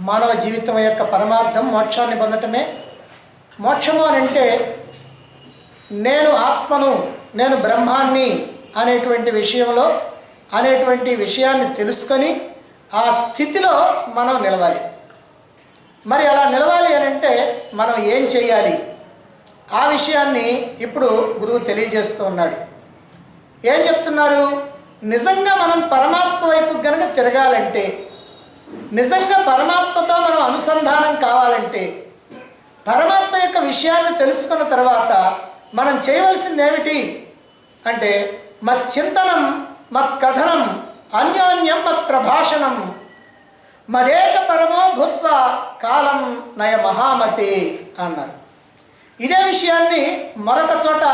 మానవ జీవితం యొక్క పరమార్థం మోక్షాన్ని పొందటమే. మోక్షము అని అంటే నేను ఆత్మను, నేను బ్రహ్మాన్ని అనేటువంటి విషయాన్ని తెలుసుకొని ఆ స్థితిలో మనం నిలవాలి. మరి అలా నిలవాలి అని అంటే మనం ఏం చేయాలి? ఆ విషయాన్ని ఇప్పుడు గురువు తెలియజేస్తూ ఉన్నాడు. ఏం చెప్తున్నారు? నిజంగా మనం పరమాత్మ వైపు గనక తిరగాలంటే, నిజంగా పరమాత్మతో మనం అనుసంధానం కావాలంటే, పరమాత్మ యొక్క విషయాన్ని తెలుసుకున్న తర్వాత మనం చేయవలసింది ఏమిటి అంటే మచ్చింతనం, మత్కథనం, అన్యోన్యం మత్ప్రభాషణం, మదేక పరమో భూత్వా కాలం నయ మహామతి అన్నారు. ఇదే విషయాన్ని మరొక చోట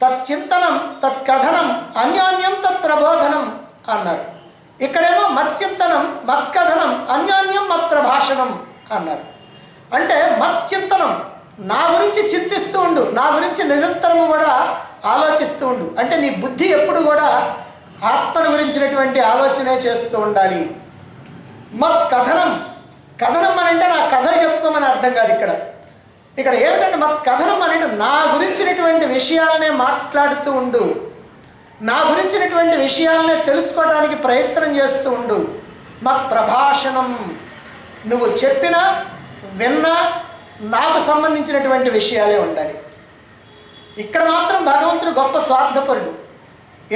తచ్చింతనం, తత్కథనం, అన్యోన్యం తత్ప్రబోధనం అన్నారు. ఇక్కడేమో మచ్చింతనం, మత్కథనం, అన్యోన్యం మత్ప్రభాషణం అన్నారు. అంటే మచ్చింతనం, నా గురించి చింతిస్తూ ఉండు, నా గురించి నిరంతరము కూడా ఆలోచిస్తూ ఉండు. అంటే నీ బుద్ధి ఎప్పుడు కూడా ఆత్మను గురించినటువంటి ఆలోచనే చేస్తూ ఉండాలి. మత్ కథనం, కథనం అని అంటే నా కథలు చెప్పుకోమని అర్థం కాదు. ఇక్కడ ఏమిటంటే మత్ కథనం అని అంటే నా గురించినటువంటి విషయాలనే మాట్లాడుతూ ఉండు, నా గురించినటువంటి విషయాలనే తెలుసుకోవడానికి ప్రయత్నం చేస్తూ ఉండు. మత్ ప్రభాషణం, నువ్వు చెప్పినా విన్నా నాకు సంబంధించినటువంటి విషయాలే ఉండాలి. ఇక్కడ మాత్రం భగవంతుడు గొప్ప స్వార్థపరుడు.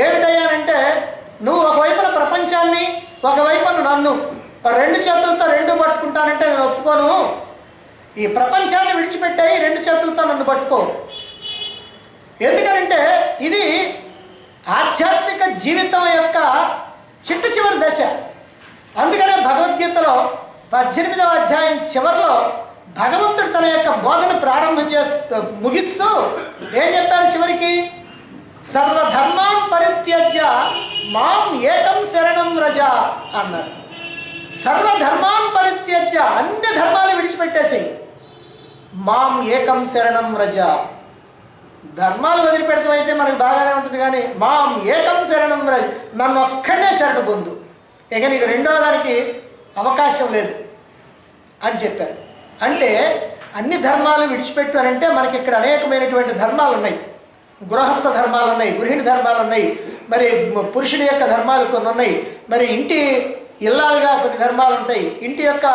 ఏమిటయ్యానంటే నువ్వు ఒకవైపున ప్రపంచాన్ని, ఒకవైపున నన్ను రెండు చేతులతో రెండు పట్టుకుంటానంటే నేను ఒప్పుకోను. ఈ ప్రపంచాన్ని విడిచిపెట్టాయి, రెండు చేతులతో నన్ను పట్టుకో. ఎందుకనంటే ఇది ఆధ్యాత్మిక జీవితం యొక్క చిట్ట చివరి దశ. అందుకనే భగవద్గీతలో 18వ అధ్యాయం చివరిలో భగవంతుడు తన యొక్క బోధన ముగిస్తూ ఏం చెప్పారు? చివరికి సర్వధర్మాన్ పరిత్యజ్య మాం ఏకం శరణం వ్రజ అన్నారు. సర్వధర్మాన్ పరిత్యజ్య, అన్ని ధర్మాలు విడిచిపెట్టేసాయి. మాం ఏకం శరణం వ్రజ, ధర్మాలు వదిలిపెడతాం అయితే మనకు బాగానే ఉంటుంది, కానీ మాం ఏకం శరణం వ్రజ, నన్ను ఒక్కడనే శరణు పొందు, ఇక నీకు రెండవ దానికి అవకాశం లేదు అని చెప్పారు. అంటే అన్ని ధర్మాలు విడిచిపెట్టు అని అంటే మనకి ఇక్కడ అనేకమైనటువంటి ధర్మాలు ఉన్నాయి. గృహస్థ ధర్మాలు ఉన్నాయి, గృహిణి ధర్మాలు ఉన్నాయి, మరి పురుషుడి యొక్క ధర్మాలు కొన్ని ఉన్నాయి, మరి ఇంటి ఇల్లాలుగా కొన్ని ధర్మాలు ఉంటాయి, ఇంటి యొక్క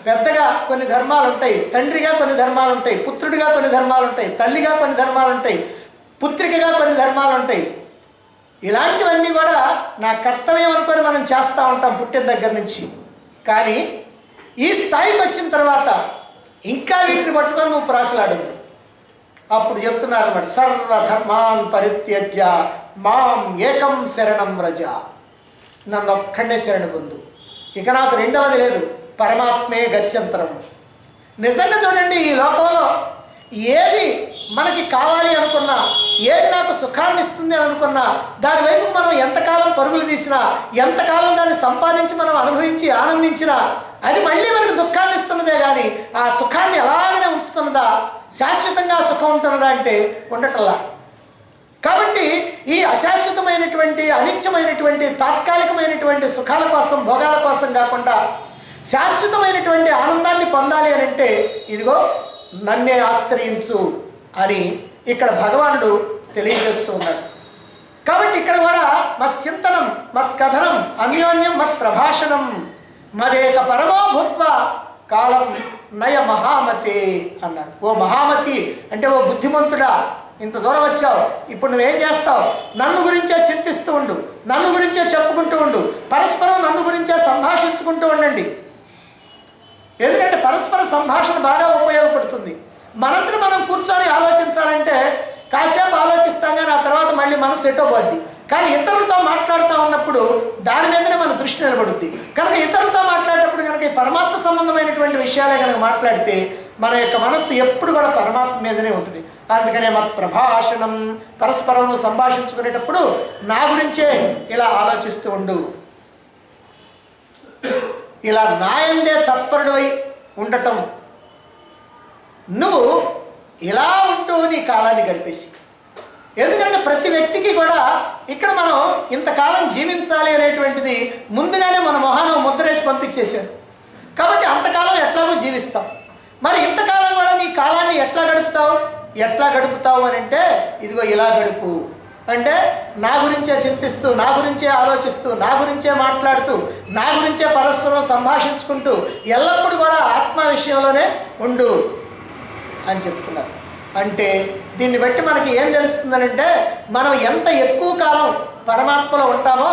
పెద్దగా కొన్ని ధర్మాలు ఉంటాయి, తండ్రిగా కొన్ని ధర్మాలు ఉంటాయి, పుత్రుడిగా కొన్ని ధర్మాలు ఉంటాయి, తల్లిగా కొన్ని ధర్మాలు ఉంటాయి, పుత్రికగా కొన్ని ధర్మాలు ఉంటాయి. ఇలాంటివన్నీ కూడా నా కర్తవ్యం అనుకొని మనం చేస్తూ ఉంటాం పుట్టిన దగ్గర నుంచి. కానీ ఈ స్థాయికి వచ్చిన తర్వాత ఇంకా వీటిని పట్టుకొని నువ్వు ప్రాకులాడద్దు. అప్పుడు చెప్తున్నారు అన్నమాట, సర్వధర్మాన్ పరిత్యజ్య మాం ఏకం శరణం వ్రజ, నన్ను ఒక్కడే శరణు పొందు, ఇక నాకు రెండవది లేదు, పరమాత్మే గత్యంతరం. నిజంగా చూడండి, ఈ లోకంలో ఏది మనకి కావాలి అనుకున్నా, ఏది నాకు సుఖాన్ని ఇస్తుంది అని అనుకున్నా, దాని వైపు మనం ఎంతకాలం పరుగులు తీసినా, ఎంతకాలం దాన్ని సంపాదించి మనం అనుభవించి ఆనందించినా, అది మళ్ళీ మనకు దుఃఖాన్ని ఇస్తున్నదే కానీ ఆ సుఖాన్ని ఎలాగనే ఉంచుతున్నదా, శాశ్వతంగా సుఖం ఉంటున్నదా అంటే ఉండటల్లా. కాబట్టి ఈ అశాశ్వతమైనటువంటి, అనిత్యమైనటువంటి, తాత్కాలికమైనటువంటి సుఖాల కోసం, భోగాల కోసం కాకుండా శాశ్వతమైనటువంటి ఆనందాన్ని పొందాలి అని అంటే ఇదిగో నన్నే ఆశ్రయించు అని ఇక్కడ భగవానుడు తెలియజేస్తూ ఉన్నాడు. కాబట్టి ఇక్కడ కూడా మత్ చింతనం, మత్ కథనం, అన్యోన్యం మత్ ప్రభాషణం, మదేక పరమో భూత్వా కాలం నయ మహామతే అన్నారు. ఓ మహామతి అంటే ఓ బుద్ధిమంతుడా, ఇంత దూరం వచ్చావు, ఇప్పుడు నువ్వేం చేస్తావు? నన్ను గురించే చింతిస్తూ ఉండు, నన్ను గురించే చెప్పుకుంటూ ఉండు, పరస్పరం నన్ను గురించే సంభాషించుకుంటూ ఉండండి. ఎందుకంటే పరస్పర సంభాషణ బాగా ఉపయోగపడుతుంది. మనంతట మనం కూర్చొని ఆలోచించాలంటే కాసేపు ఆలోచిస్తాం, కానీ ఆ తర్వాత మళ్ళీ మనసు ఎటో పోద్ది. కానీ ఇతరులతో మాట్లాడుతూ ఉన్నప్పుడు దాని మీదనే మన దృష్టి నిలబడుద్ది. కనుక ఇతరులతో మాట్లాడేటప్పుడు కనుక ఈ పరమాత్మ సంబంధమైనటువంటి విషయాలే కనుక మాట్లాడితే మన యొక్క మనస్సు ఎప్పుడు కూడా పరమాత్మ మీదనే ఉంటుంది. అందుకనే మత్ ప్రభాషణం, పరస్పరం సంభాషించుకునేటప్పుడు నా గురించే ఇలా ఆలోచిస్తూ ఉండు, ఇలా నాయందే తత్పరుడై ఉండటం, నువ్వు ఇలా ఉంటూ నీ కాలాన్ని గడిపేసి. ఎందుకంటే ప్రతి వ్యక్తికి కూడా ఇక్కడ మనం ఇంతకాలం జీవించాలి అనేటువంటిది ముందుగానే మన మొహాన ముద్రేసి పంపించేశారు. కాబట్టి అంతకాలం ఎట్లాగో జీవిస్తాం. మరి ఇంతకాలం కూడా నీ కాలాన్ని ఎట్లా గడుపుతావు అని అంటే ఇదిగో ఇలా గడుపు అంటే నా గురించే చింతిస్తూ, నా గురించే ఆలోచిస్తూ, నా గురించే మాట్లాడుతూ, నా గురించే పరస్పరం సంభాషించుకుంటూ ఎల్లప్పుడూ కూడా ఆత్మ విషయంలోనే ఉండు అని చెప్తున్నారు. అంటే దీన్ని బట్టి మనకి ఏం తెలుస్తుందనంటే మనం ఎంత ఎక్కువ కాలం పరమాత్మలో ఉంటామో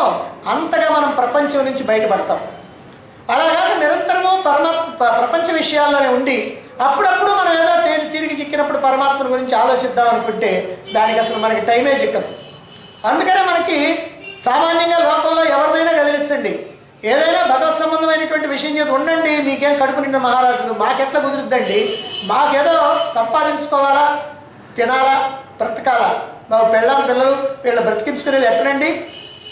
అంతగా మనం ప్రపంచం నుంచి బయటపడతాం. అలాగా నిరంతరము ప్రపంచ విషయాల్లోనే ఉండి అప్పుడప్పుడు మనం ఏదో తిరిగి చిక్కినప్పుడు పరమాత్మ గురించి ఆలోచిద్దాం అనుకుంటే దానికి అసలు మనకి టైమే చిక్కదు. అందుకనే మనకి సామాన్యంగా లోకంలో ఎవరినైనా కదిలించండి, ఏదైనా భగవత్ సంబంధమైనటువంటి విషయం చేతి ఉండండి, మీకేం కడుపు నిండా మహారాజులు, మాకెట్లా కుదురుద్దండి, మాకేదో సంపాదించుకోవాలా, తినాలా, బ్రతకాలా, మా పిల్లలు వీళ్ళు బ్రతికించుకునేది ఎట్టనండి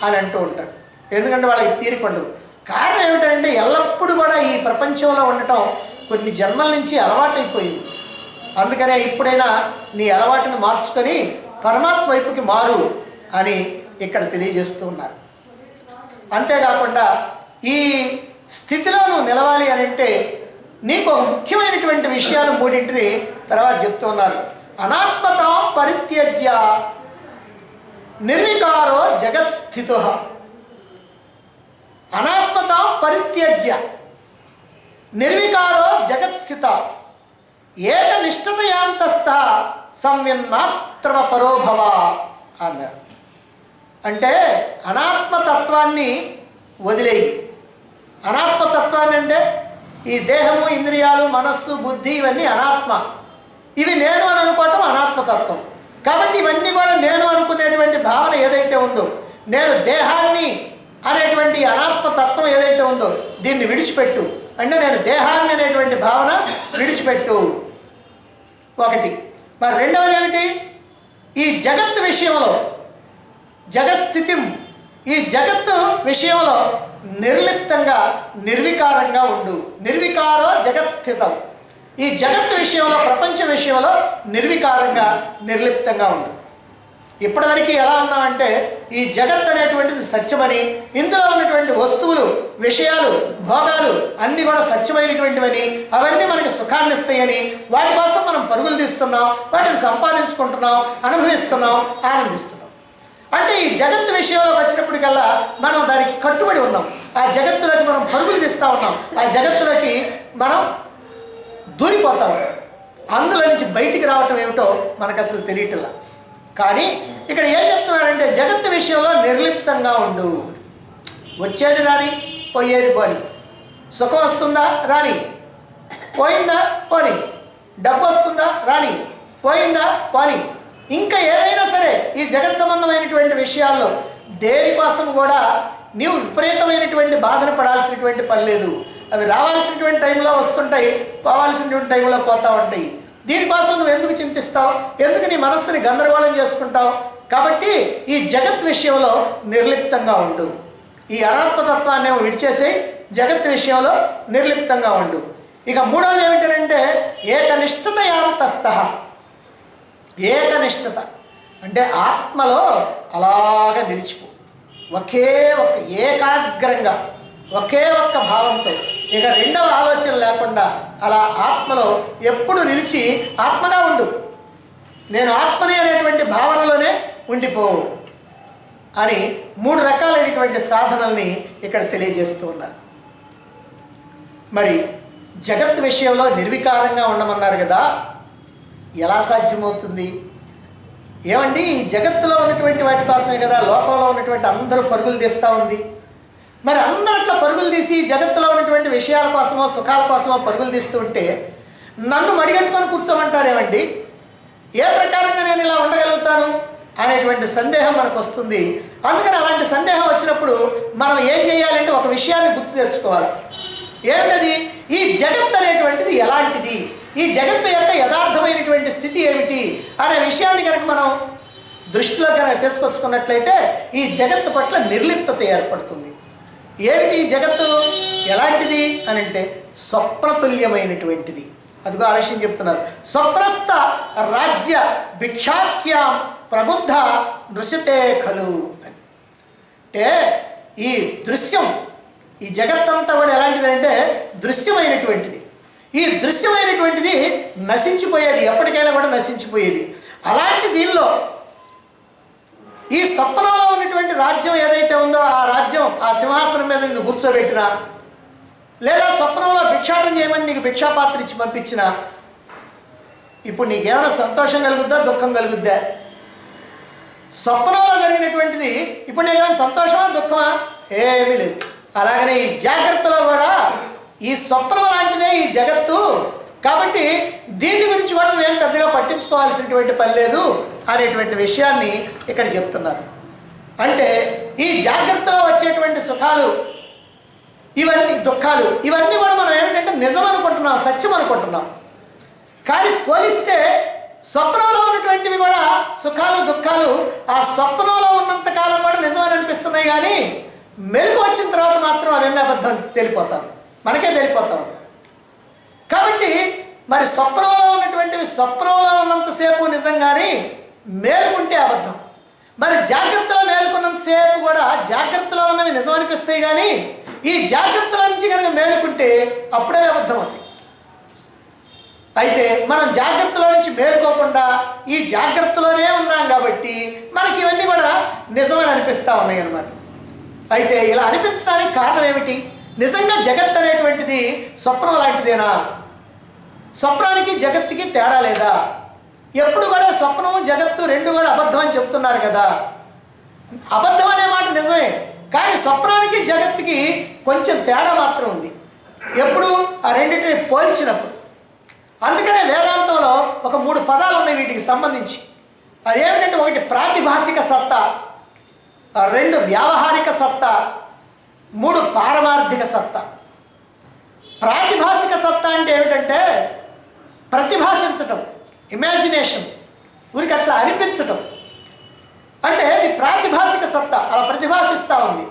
అని అంటూ ఉంటారు. ఎందుకంటే వాళ్ళకి తీరిక ఉండదు. కారణం ఏమిటంటే ఎల్లప్పుడూ కూడా ఈ ప్రపంచంలో ఉండటం కొన్ని జన్మల నుంచి అలవాటైపోయింది. అందుకనే ఇప్పుడైనా నీ అలవాటును మార్చుకొని పరమాత్మ వైపుకి మారు అని ఇక్కడ తెలియజేస్తూ ఉన్నారు. అంతేకాకుండా ఈ స్థితిలో నువ్వు నిలవాలి అని అంటే నీకు ఒక ముఖ్యమైనటువంటి విషయాలు మూడింటిని తర్వాత చెప్తూ ఉన్నారు. అనాత్మతాం పరిత్యజ్య నిర్వికారో జగత్స్థితో. అనాత్మతాం పరిత్యజ్య నిర్వికారో జగత్స్థిత ఏకనిష్ఠతయాంతస్థ సంవిన్మాత్రవ పరోభవ అన్నారు. అంటే అనాత్మతత్వాన్ని వదిలేయి. అనాత్మతత్వాన్ని అంటే ఈ దేహము, ఇంద్రియాలు, మనస్సు, బుద్ధి ఇవన్నీ అనాత్మ. ఇవి నేను అని అనుకోవటం అనాత్మతత్వం. కాబట్టి ఇవన్నీ కూడా నేను అనుకునేటువంటి భావన ఏదైతే ఉందో, నేను దేహాన్ని అనేటువంటి అనాత్మతత్వం ఏదైతే ఉందో దీన్ని విడిచిపెట్టు. అంటే నేను దేహాన్ని అనేటువంటి భావన విడిచిపెట్టు ఒకటి. మరి రెండవది ఏమిటి? ఈ జగత్తు విషయంలో జగత్స్థితి, ఈ జగత్తు విషయంలో నిర్లిప్తంగా నిర్వికారంగా ఉండు. నిర్వికారో జగత్స్థితం. ఈ జగత్తు విషయంలో, ప్రపంచ విషయంలో నిర్వికారంగా నిర్లిప్తంగా ఉండు. ఇప్పటివరకు ఎలా ఉన్నామంటే ఈ జగత్ అనేటువంటిది సత్యమని, ఇందులో ఉన్నటువంటి వస్తువులు, విషయాలు, భోగాలు అన్నీ కూడా సత్యమైనటువంటివని, అవన్నీ మనకి సుఖాన్ని ఇస్తాయని వాటి కోసం మనం పరుగులు తీస్తున్నాం, వాటిని సంపాదించుకుంటున్నాం, అనుభవిస్తున్నాం, ఆనందిస్తున్నాం. అంటే ఈ జగత్తు విషయంలోకి వచ్చినప్పటికల్లా మనం దానికి కట్టుబడి ఉన్నాం. ఆ జగత్తులోకి మనం పరుగులు తీస్తూ ఉన్నాం. ఆ జగత్తులోకి మనం దూరిపోతా ఉన్నాం. అందులో నుంచి బయటికి రావటం ఏమిటో మనకు అసలు తెలియట్లా. కానీ ఇక్కడ ఏం చెప్తున్నారంటే జగత్తు విషయంలో నిర్లిప్తంగా ఉండు. వచ్చేది రాని, పోయేది పోని. సుఖం వస్తుందా రాని, పోయిందా పోని. డబ్బు వస్తుందా రాని, పోయిందా పోని. ఇంకా ఏదైనా సరే ఈ జగత్ సంబంధమైనటువంటి విషయాల్లో దేనికోసం కూడా నీవు విపరీతమైనటువంటి బాధన పడాల్సినటువంటి పని లేదు. అవి రావాల్సినటువంటి టైంలో వస్తుంటాయి, పోవాల్సినటువంటి టైంలో పోతూ ఉంటాయి. దీనికోసం నువ్వు ఎందుకు చింతిస్తావు? ఎందుకు నీ మనస్సుని గందరగోళం చేసుకుంటావు? కాబట్టి ఈ జగత్ విషయంలో నిర్లిప్తంగా ఉండు. ఈ అనాత్మతత్వాన్ని విడిచేసి జగత్ విషయంలో నిర్లిప్తంగా ఉండు. ఇక మూడవది ఏమిటంటే ఏకనిష్ఠత యాంతస్థ. ఏకనిష్ఠత అంటే ఆత్మలో అలాగ నిలిచిపో. ఒకే ఒక్క ఏకాగ్రంగా, ఒకే ఒక్క భావంతో, ఇక రెండవ ఆలోచన లేకుండా అలా ఆత్మలో ఎప్పుడు నిలిచి ఆత్మగా ఉండు. నేను ఆత్మని అనేటువంటి భావనలోనే ఉండిపో అని 3 రకాలైనటువంటి సాధనల్ని ఇక్కడ తెలియజేస్తూ ఉన్నారు. మరి జగత్ విషయంలో నిర్వికారంగా ఉండమన్నారు కదా, ఎలా సాధ్యమవుతుంది? ఏమండి, ఈ జగత్తులో ఉన్నటువంటి వాటి కోసమే కదా లోకంలో ఉన్నటువంటి అందరూ పరుగులు తీస్తూ ఉంది. మరి అందరూ అట్లా పరుగులు తీసి జగత్తులో ఉన్నటువంటి విషయాల కోసమో, సుఖాల కోసమో పరుగులు తీస్తూ ఉంటే నన్ను మడిగట్టుకొని కూర్చోమంటారేమండి? ఏ ప్రకారంగా నేను ఇలా ఉండగలుగుతాను అనేటువంటి సందేహం మనకు వస్తుంది. అందుకని అలాంటి సందేహం వచ్చినప్పుడు మనం ఏం చేయాలంటే ఒక విషయాన్ని గుర్తు తెచ్చుకోవాలి. ఏమిటది? ఈ జగత్ అనేటువంటిది ఎలాంటిది, ఈ జగత్తు యొక్క యథార్థమైనటువంటి స్థితి ఏమిటి అనే విషయాన్ని కనుక మనం దృష్టిలో కనుక తీసుకొచ్చుకున్నట్లయితే ఈ జగత్తు పట్ల నిర్లిప్తత ఏర్పడుతుంది. ఏమిటి ఈ జగత్తు ఎలాంటిది అని అంటే స్వప్నతుల్యమైనటువంటిది. అదిగో ఆ విషయం చెప్తున్నారు. స్వప్నస్థ రాజ్య భిక్షాఖ్యాం ప్రబుద్ధ నృశతే ఖలు. అంటే ఈ దృశ్యం, ఈ జగత్తంతా కూడా ఎలాంటిది అంటే దృశ్యమైనటువంటిది. ఈ దృశ్యమైనటువంటిది నశించిపోయేది, ఎప్పటికైనా కూడా నశించిపోయేది. అలాంటి దీనిలో ఈ స్వప్నంలో ఉన్నటువంటి రాజ్యం ఏదైతే ఉందో ఆ రాజ్యం, ఆ సింహాసనం మీద నిన్ను కూర్చోబెట్టినా, లేదా స్వప్నంలో భిక్షాటం చేయమని నీకు భిక్షాపాత్ర ఇచ్చి పంపించినా, ఇప్పుడు నీకేమైనా సంతోషం కలుగుద్దా, దుఃఖం కలుగుద్దా? స్వప్నంలో జరిగినటువంటిది ఇప్పుడు నీకేమైనా సంతోషమా, దుఃఖమా? ఏమీ లేదు. అలాగనే ఈ జాగ్రత్తలో కూడా ఈ స్వప్నం లాంటిదే ఈ జగత్తు. కాబట్టి దీని గురించి కూడా మేము పెద్దగా పట్టించుకోవాల్సినటువంటి పని లేదు అనేటువంటి విషయాన్ని ఇక్కడ చెప్తున్నారు. అంటే ఈ జాగ్రత్తలో వచ్చేటువంటి సుఖాలు, ఇవన్నీ దుఃఖాలు, ఇవన్నీ కూడా మనం ఏమిటంటే నిజం అనుకుంటున్నాం, సత్యం అనుకుంటున్నాం. కానీ పోలిస్తే స్వప్నంలో ఉన్నటువంటివి కూడా సుఖాలు దుఃఖాలు ఆ స్వప్నంలో ఉన్నంత కాలం కూడా నిజమని అనిపిస్తున్నాయి. కానీ మెలకు వచ్చిన తర్వాత మాత్రం అవన్నీ అబద్ధం తెలిపోతాం, మనకే తెలిపోతాం. కాబట్టి మరి స్వప్నంలో ఉన్నటువంటివి స్వప్నంలో ఉన్నంతసేపు నిజం, కానీ మేలుకుంటే అబద్ధం. మరి జాగ్రత్తలో మేలుకున్నంతసేపు కూడా జాగ్రత్తలో ఉన్నవి నిజం అనిపిస్తాయి, కానీ ఈ జాగ్రత్తల నుంచి కనుక మేలుకుంటే అప్పుడే అబద్ధం అవుతాయి. అయితే మనం జాగ్రత్తలో నుంచి మేలుకోకుండా ఈ జాగ్రత్తలోనే ఉన్నాం కాబట్టి మనకి ఇవన్నీ కూడా నిజమని అనిపిస్తూ ఉన్నాయి అన్నమాట. అయితే ఇలా అనిపించడానికి కారణం ఏమిటి? నిజంగా జగత్ అనేటువంటిది స్వప్నం లాంటిదేనా? స్వప్నానికి జగత్తుకి తేడా లేదా? ఎప్పుడు కూడా స్వప్నము జగత్తు రెండు కూడా అబద్ధం అని చెప్తున్నారు కదా. అబద్ధం అనే మాట నిజమే, కానీ స్వప్నానికి జగత్తుకి కొంచెం తేడా మాత్రం ఉంది. ఎప్పుడు ఆ రెండింటిని పోల్చినప్పుడు. అందుకనే వేదాంతంలో ఒక 3 పదాలు ఉన్నాయి వీటికి సంబంధించి. అదేమిటంటే, 1 ప్రాతిభాసిక సత్తా, 2 వ్యావహారిక సత్తా, 3 పారమార్థిక సత్తా. ప్రాతిభాసిక సత్తా అంటే ఏమిటంటే ప్రతిభాసించటం, ఇమాజినేషన్, ఊరికి అట్లా అనిపించటం. అంటే అది ప్రాతిభాసిక సత్తా, అలా ప్రతిభాసిస్తూ ఉంది.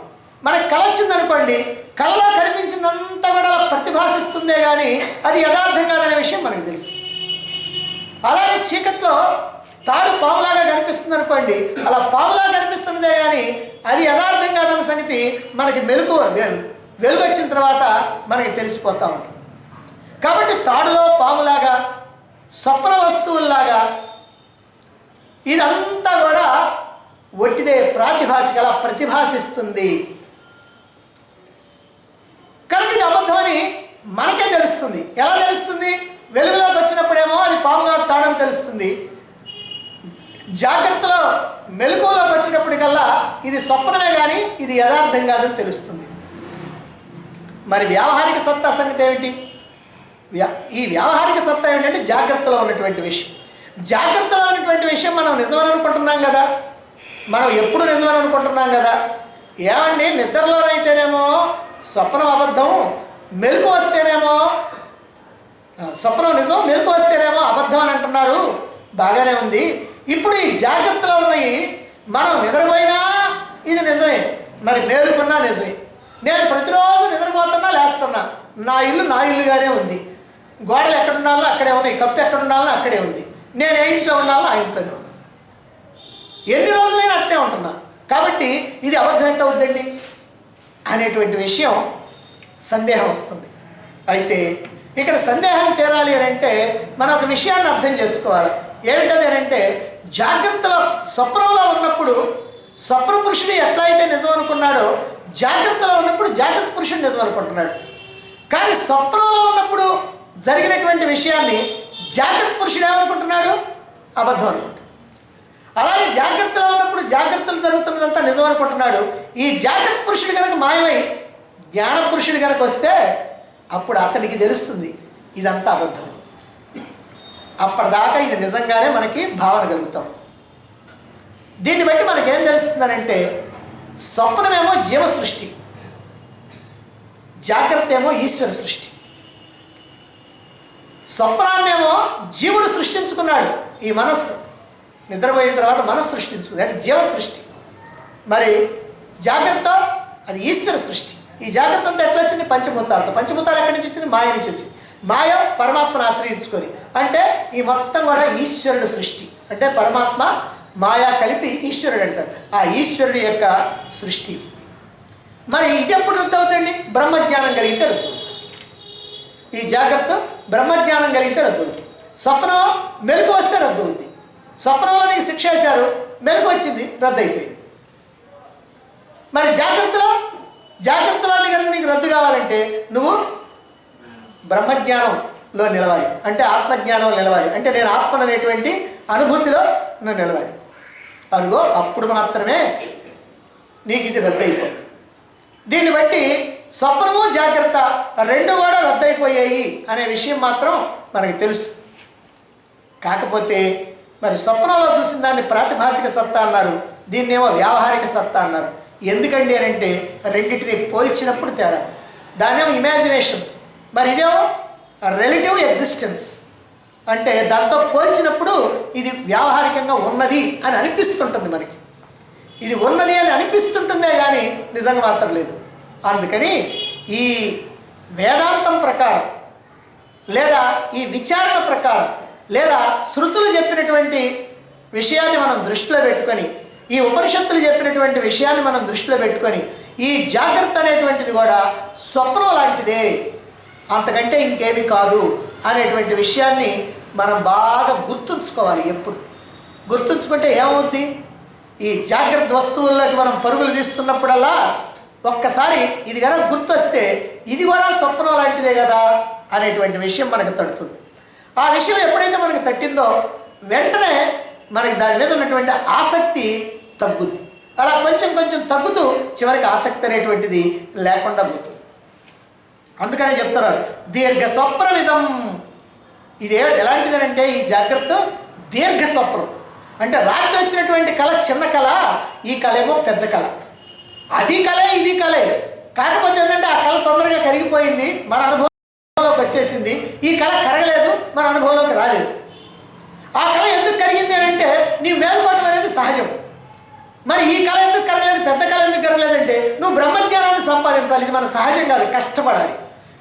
మనకు కళ వచ్చిందనుకోండి, కళలో కనిపించిందంతా కూడా అలా ప్రతిభాసిస్తుందే కానీ అది యథార్థం కాదనే విషయం మనకు తెలుసు. అలాగే చీకట్లో తాడు పాములాగా కనిపిస్తుంది అనుకోండి, అలా పాములాగా కనిపిస్తున్నదే కానీ అది యథార్థం కాదన్న సంగతి మనకి వెలుగు వచ్చిన తర్వాత మనకి తెలిసిపోతూ ఉంటుంది. కాబట్టి తాడులో పాములాగా, స్వప్న వస్తువుల్లాగా ఇదంతా కూడా ఒట్టిదే, ప్రాతిభాసిక, అలా ప్రతిభాసిస్తుంది. కనుక ఇది అబద్ధమని మనకే తెలుస్తుంది. ఎలా తెలుస్తుంది? వెలుగులోకి వచ్చినప్పుడేమో అది పాముగా తాడని తెలుస్తుంది. జాగ్రత్తలో మెలకువలోకి వచ్చినప్పటికల్లా ఇది స్వప్నమే కానీ ఇది యథార్థం కాదని తెలుస్తుంది. మరి వ్యావహారిక సత్తా సంగతి ఏమిటి? ఈ వ్యావహారిక సత్తా ఏంటంటే జాగ్రత్తలో ఉన్నటువంటి విషయం. జాగ్రత్తలో ఉన్నటువంటి విషయం మనం నిజమని అనుకుంటున్నాం కదా, మనం ఎప్పుడు నిజమని అనుకుంటున్నాం కదా. ఏమండి, నిద్రలోనైతేనేమో స్వప్నం అబద్ధం, మెలకు వస్తేనేమో స్వప్నం నిజం, మెలకు వస్తేనేమో అబద్ధం అని అంటున్నారు. బాగానే ఉంది. ఇప్పుడు ఈ జాగ్రత్తలో ఉన్నాయి, మనం నిద్రపోయినా ఇది నిజమే, మరి మేలుకున్నా నిజమే. నేను ప్రతిరోజు నిద్రపోతున్నా, లేస్తున్నా, నా ఇల్లు నా ఇల్లుగానే ఉంది. గోడలు ఎక్కడ ఉండాలో అక్కడే ఉన్నాయి, కప్పు ఎక్కడ ఉండాలో అక్కడే ఉంది. నేను ఏ ఇంట్లో ఉండాలో ఆ ఇంట్లోనే ఉన్నాను. ఎన్ని రోజులైనా అట్టే ఉంటున్నా. కాబట్టి ఇది అబద్ధం ఎంత అవుద్దండి అనేటువంటి విషయం సందేహం వస్తుంది. అయితే ఇక్కడ సందేహం తీరాలి అని అంటే మనం ఒక విషయాన్ని అర్థం చేసుకోవాలి. ఏమిటది అని అంటే, జాగ్రత్తలో స్వప్నంలో ఉన్నప్పుడు స్వప్న పురుషుడు ఎట్లా అయితే నిజం అనుకున్నాడో జాగ్రత్తలో ఉన్నప్పుడు జాగ్రత్త పురుషుడు నిజం అనుకుంటున్నాడు. కానీ స్వప్నంలో ఉన్నప్పుడు జరిగినటువంటి విషయాన్ని జాగ్రత్త పురుషుడు ఏమనుకుంటున్నాడు? అబద్ధం అనుకుంటున్నాడు. అలాగే జాగ్రత్తలో ఉన్నప్పుడు జాగ్రత్తలు జరుగుతున్నదంతా నిజం అనుకుంటున్నాడు. ఈ జాగ్రత్త పురుషుడు కనుక మాయమై జ్ఞాన పురుషుడు కనుక వస్తే అప్పుడు అతడికి తెలుస్తుంది ఇదంతా అబద్ధమని. అప్పటిదాకా ఇది నిజంగానే మనకి భావన కలుగుతాం. దీన్ని బట్టి మనకేం తెలుస్తుందనంటే, స్వప్నమేమో జీవ సృష్టి, జాగ్రత్త ఏమో ఈశ్వర సృష్టి. స్వప్నాన్నేమో జీవుడు సృష్టించుకున్నాడు. ఈ మనస్సు నిద్రపోయిన తర్వాత మనస్సు సృష్టించుకుంది, అంటే జీవ సృష్టి. మరి జాగ్రత్త అది ఈశ్వర సృష్టి. ఈ జాగ్రత్త అంతా ఎట్లా వచ్చింది? పంచభూతాలతో. పంచభూతాలు ఎక్కడి నుంచి వచ్చింది? మాయ నుంచి వచ్చింది. మాయ పరమాత్మను ఆశ్రయించుకొని, అంటే ఈ మొత్తం కూడా ఈశ్వరుడు సృష్టి. అంటే పరమాత్మ మాయా కలిపి ఈశ్వరుడు అంటారు. ఆ ఈశ్వరుడి యొక్క సృష్టి. మరి ఇది ఎప్పుడు రద్దు అవుతుంది? బ్రహ్మజ్ఞానం కలిగితే రద్దు. ఈ జాగ్రత్త బ్రహ్మజ్ఞానం కలిగితే రద్దు అవుతుంది. స్వప్నం మెలకు వస్తే రద్దు అవుతుంది. స్వప్నంలో నీకు శిక్ష వేశారు, మెలకు వచ్చింది, రద్దు అయిపోయింది. మరి జాగ్రత్తలో కనుక నీకు రద్దు కావాలంటే నువ్వు బ్రహ్మజ్ఞానంలో నిలవాలి, అంటే ఆత్మజ్ఞానం నిలవాలి, అంటే నేను ఆత్మను అనేటువంటి అనుభూతిలో నువ్వు నిలవాలి. అదిగో అప్పుడు మాత్రమే నీకు ఇది రద్దు అయిపోయింది. దీన్ని బట్టి స్వప్నము జాగ్రత్త రెండు కూడా రద్దయిపోయాయి అనే విషయం మాత్రం మనకి తెలుసు. కాకపోతే మరి స్వప్నంలో చూసిన దాన్ని ప్రాతిభాసిక సత్తా అన్నారు, దీన్నేమో వ్యావహారిక సత్తా అన్నారు. ఎందుకండి అని అంటే రెండింటిని పోల్చినప్పుడు తేడా. దాన్నేమో ఇమాజినేషన్, మరి ఇదేమో రిలేటివ్ ఎగ్జిస్టెన్స్, అంటే దాంతో పోల్చినప్పుడు ఇది వ్యావహారికంగా ఉన్నది అని అనిపిస్తుంటుంది. మనకి ఇది ఉన్నది అని అనిపిస్తుంటుందే కానీ నిజంగా మాత్రం లేదు. అందుకని ఈ వేదాంతం ప్రకారం లేదా ఈ విచారణ ప్రకారం లేదా శృతులు చెప్పినటువంటి విషయాన్ని మనం దృష్టిలో పెట్టుకొని, ఈ ఉపనిషత్తులు చెప్పినటువంటి విషయాన్ని మనం దృష్టిలో పెట్టుకొని, ఈ జాగ్రత్త అనేటువంటిది కూడా స్వప్నం లాంటిదే, అంతకంటే ఇంకేమీ కాదు అనేటువంటి విషయాన్ని మనం బాగా గుర్తుంచుకోవాలి. ఎప్పుడు గుర్తుంచుకుంటే ఏమవుద్ది, ఈ జాగ్రత్త వస్తువుల్లోకి మనం పరుగులు తీస్తున్నప్పుడల్లా ఒక్కసారి ఇది కనుక గుర్తొస్తే ఇది కూడా స్వప్నం లాంటిదే కదా అనేటువంటి విషయం మనకు తడుతుంది. ఆ విషయం ఎప్పుడైతే మనకు తట్టిందో వెంటనే మనకి దాని మీద ఉన్నటువంటి ఆసక్తి తగ్గుద్ది. అలా కొంచెం కొంచెం తగ్గుతూ చివరికి ఆసక్తి అనేటువంటిది లేకుండా పోతుంది. అందుకనే చెప్తున్నారు దీర్ఘ స్వప్నమిదం. ఇది ఎలాంటిదనంటే ఈ జాగ్రత్త దీర్ఘ స్వప్నం, అంటే రాత్రి వచ్చినటువంటి కళ చిన్న కళ, ఈ కళ ఏమో పెద్ద కళ. అది కళే ఇది కళే, కాకపోతే ఏంటంటే ఆ కళ తొందరగా కరిగిపోయింది, మన అనుభవంలోకి వచ్చేసింది. ఈ కళ కరగలేదు, మన అనుభవంలోకి రాలేదు. ఆ కళ ఎందుకు కరిగింది అని అంటే నీ మేల్కోవడం అనేది సహజం. మరి ఈ కళ ఎందుకు కరగలేదు, పెద్ద కళ ఎందుకు కరగలేదంటే నువ్వు బ్రహ్మజ్ఞానాన్ని సంపాదించాలి. ఇది మన సహజం కాదు, కష్టపడాలి,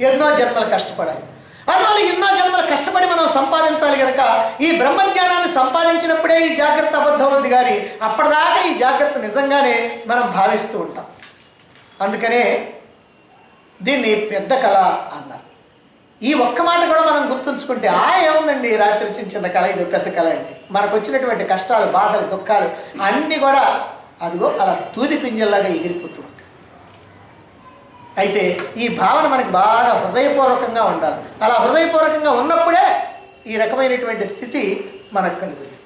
ఎన్నో జన్మలు కష్టపడాలి. అందువల్ల ఎన్నో జన్మలు కష్టపడి మనం సంపాదించాలి కనుక ఈ బ్రహ్మజ్ఞానాన్ని సంపాదించినప్పుడే ఈ జాగ్రత్త అబద్ధం అవుద్ది. కానీ అప్పటిదాకా ఈ జాగ్రత్త నిజంగానే మనం భావిస్తూ ఉంటాం. అందుకనే దీన్ని పెద్ద కళ అన్నారు. ఈ ఒక్క మాట కూడా మనం గుర్తుంచుకుంటే ఏముందండి రాత్రి వచ్చిన చిన్న కళ, ఇది పెద్ద కళ అంటే మనకు వచ్చినటువంటి కష్టాలు, బాధలు, దుఃఖాలు అన్నీ కూడా అదిగో అలా దూది పింజల్లాగా ఎగిరిపోతూ ఉంటాయి. అయితే ఈ భావన మనకు బాగా హృదయపూర్వకంగా ఉండాలి. అలా హృదయపూర్వకంగా ఉన్నప్పుడే ఈ రకమైనటువంటి స్థితి మనకు కలుగుతుంది.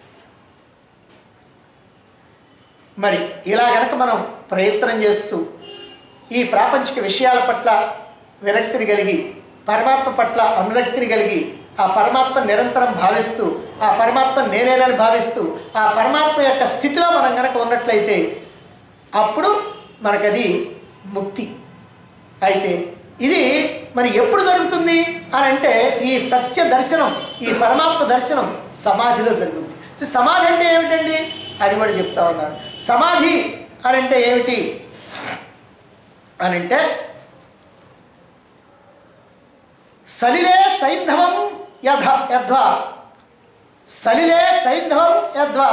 మరి ఇలా గనక మనం ప్రయత్నం చేస్తూ ఈ ప్రాపంచిక విషయాల పట్ల విరక్తిని కలిగి పరమాత్మ పట్ల అనురక్తిని కలిగి ఆ పరమాత్మ నిరంతరం భావిస్తూ ఆ పరమాత్మ నేనేనని భావిస్తూ ఆ పరమాత్మ యొక్క స్థితిలో మనం కనుక ఉన్నట్లయితే అప్పుడు మనకది ముక్తి. అయితే ఇది మరి ఎప్పుడు జరుగుతుంది అని అంటే ఈ సత్య దర్శనం, ఈ పరమాత్మ దర్శనం సమాధిలో జరుగుతుంది. సమాధి అంటే ఏమిటండి అని కూడా చెప్తా ఉన్నారు. సమాధి అని అంటే ఏమిటి అని అంటే సలిలే సైంధవం యద్వా సలిలే సైంధవం యద్వా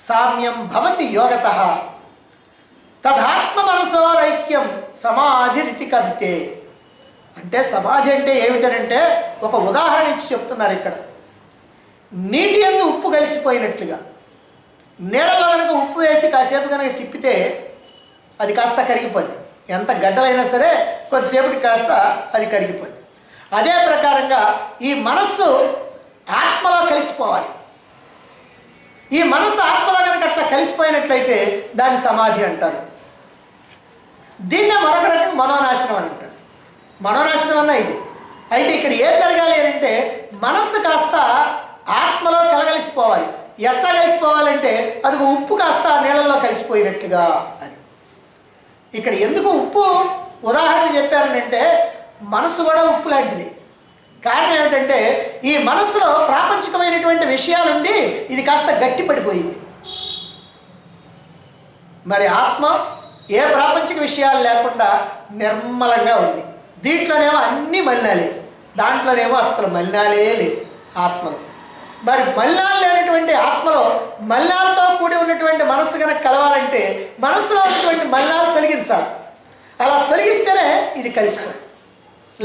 సామ్యం భవతి యోగతః తదాత్మ మనసోరైక్యం సమాధి రీతి కదితే. అంటే సమాధి అంటే ఏమిటనంటే ఒక ఉదాహరణ ఇచ్చి చెప్తున్నారు ఇక్కడ. నీటి యందు ఉప్పు కలిసిపోయినట్లుగా నీళ్ళలో కనుక ఉప్పు వేసి కాసేపు కనుక తిప్పితే అది కాస్త కరిగిపోద్ది. ఎంత గడ్డలైనా సరే కొద్దిసేపటికి కాస్త అది కరిగిపోద్ది. అదే ప్రకారంగా ఈ మనస్సు ఆత్మలో కలిసిపోవాలి. ఈ మనస్సు ఆత్మలో కనుక అట్లా కలిసిపోయినట్లయితే దాన్ని సమాధి అంటారు. దీన్నే మరొక రకం మనోనాశనం అని అంటారు. మనోనాశనం అన్న ఇది. అయితే ఇక్కడ ఏం జరగాలి అంటే మనస్సు కాస్త ఆత్మలో కలగలిసిపోవాలి. ఎట్లా కలిసిపోవాలంటే అది ఉప్పు కాస్త నీళ్ళల్లో కలిసిపోయినట్లుగా అని. ఇక్కడ ఎందుకు ఉప్పు ఉదాహరణ చెప్పారనంటే మనస్సు కూడా ఉప్పు లాంటిది. కారణం ఏమిటంటే ఈ మనస్సులో ప్రాపంచికమైనటువంటి విషయాలుండి ఇది కాస్త గట్టి పడిపోయింది. మరి ఆత్మ ఏ ప్రాపంచిక విషయాలు లేకుండా నిర్మలంగా ఉంది. దీంట్లోనేమో అన్నీ మలినాలే, దాంట్లోనేమో అసలు మలినాలే లేవు ఆత్మలో. మరి మలినాలు లేనటువంటి ఆత్మలో మలినాలతో కూడి ఉన్నటువంటి మనస్సు కనుక కలవాలంటే మనస్సులో ఉన్నటువంటి మలినాలు తొలగించాలి. అలా తొలగిస్తేనే ఇది కలిసిపోతుంది,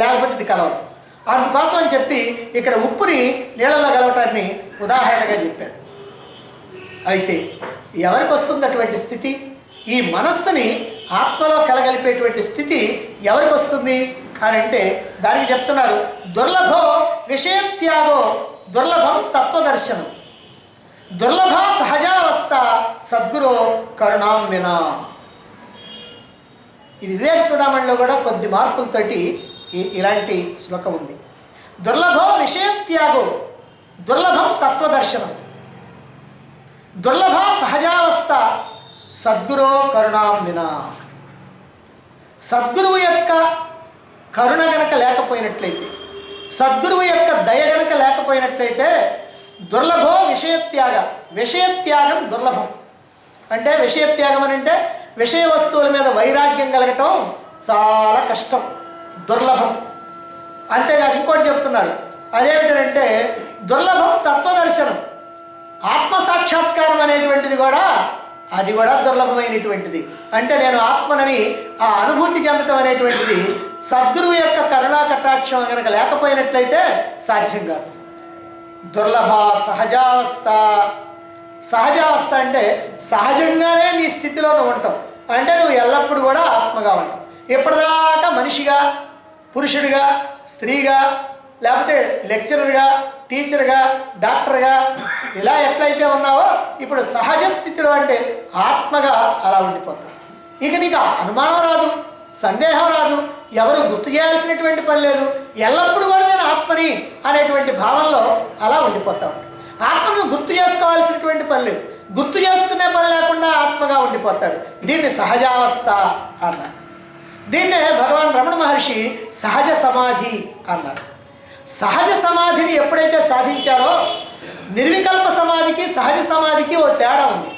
లేకపోతే ఇది కలవదు. అందుకోసం అని చెప్పి ఇక్కడ ఉప్పుని నీళ్ళలో కలవటాన్ని ఉదాహరణగా చెప్పారు. అయితే ఎవరికి వస్తుంది అటువంటి స్థితి? ఈ మనస్సుని ఆత్మలో కలగలిపేటువంటి స్థితి ఎవరికి వస్తుంది అని అంటే దానికి చెప్తున్నారు, దుర్లభో విషయత్యాగో దుర్లభం తత్వదర్శనం, దుర్లభ సహజావస్థ సద్గురో కరుణాం వినా. ఇది వివేక చూడమణిలో కూడా కొద్ది మార్పులతోటి ఇలాంటి శ్లోకం ఉంది. దుర్లభో విషయత్యాగో దుర్లభం తత్వదర్శనం, దుర్లభ సహజావస్థ సద్గురో కరుణాం వినా. సద్గురువు యొక్క కరుణ గనక లేకపోయినట్లయితే, సద్గురువు యొక్క దయ గనక లేకపోయినట్లయితే దుర్లభో విషయత్యాగ, విషయత్యాగం దుర్లభం. అంటే విషయత్యాగం అని అంటే విషయ వస్తువుల మీద వైరాగ్యం కలగటం చాలా కష్టం, దుర్లభం. అంతేకాదు ఇంకోటి చెప్తున్నారు, అదేమిటంటే దుర్లభం తత్వదర్శనం, ఆత్మసాక్షాత్కారం అనేటువంటిది కూడా అది కూడా దుర్లభమైనటువంటిది. అంటే నేను ఆత్మనని ఆ అనుభూతి చెందటం అనేటువంటిది సద్గురువు యొక్క కరుణా కటాక్షం కనుక లేకపోయినట్లయితే సాధ్యం కాదు. దుర్లభ సహజావస్థ, సహజావస్థ అంటే సహజంగానే నీ స్థితిలో నువ్వు ఉంటావు, అంటే నువ్వు ఎల్లప్పుడూ కూడా ఆత్మగా ఉంటావు. ఇప్పటిదాకా మనిషిగా, పురుషుడిగా, స్త్రీగా, లేకపోతే లెక్చరర్గా, టీచర్గా, డాక్టర్గా ఇలా ఎట్లయితే ఉన్నావో ఇప్పుడు సహజ స్థితిలో అంటే ఆత్మగా అలా ఉండిపోతావు. ఇక నీకు అనుమానం రాదు, సందేహం రాదు, ఎవరు గుర్తు చేయాల్సినటువంటి పని లేదు, ఎల్లప్పుడూ కూడా నేను ఆత్మని అనేటువంటి భావనలో అలా ఉండిపోతా ఉంటాడు. ఆత్మను గుర్తు చేసుకోవాల్సినటువంటి పని లేదు, గుర్తు చేసుకునే పని లేకుండా ఆత్మగా ఉండిపోతాడు. దీన్ని సహజావస్థ అన్నారు. దీన్నే భగవాన్ రమణ మహర్షి సహజ సమాధి అన్నారు. సహజ సమాధిని ఎప్పుడైతే సాధించారో, నిర్వికల్ప సమాధికి సహజ సమాధికి ఓ తేడా ఉంది.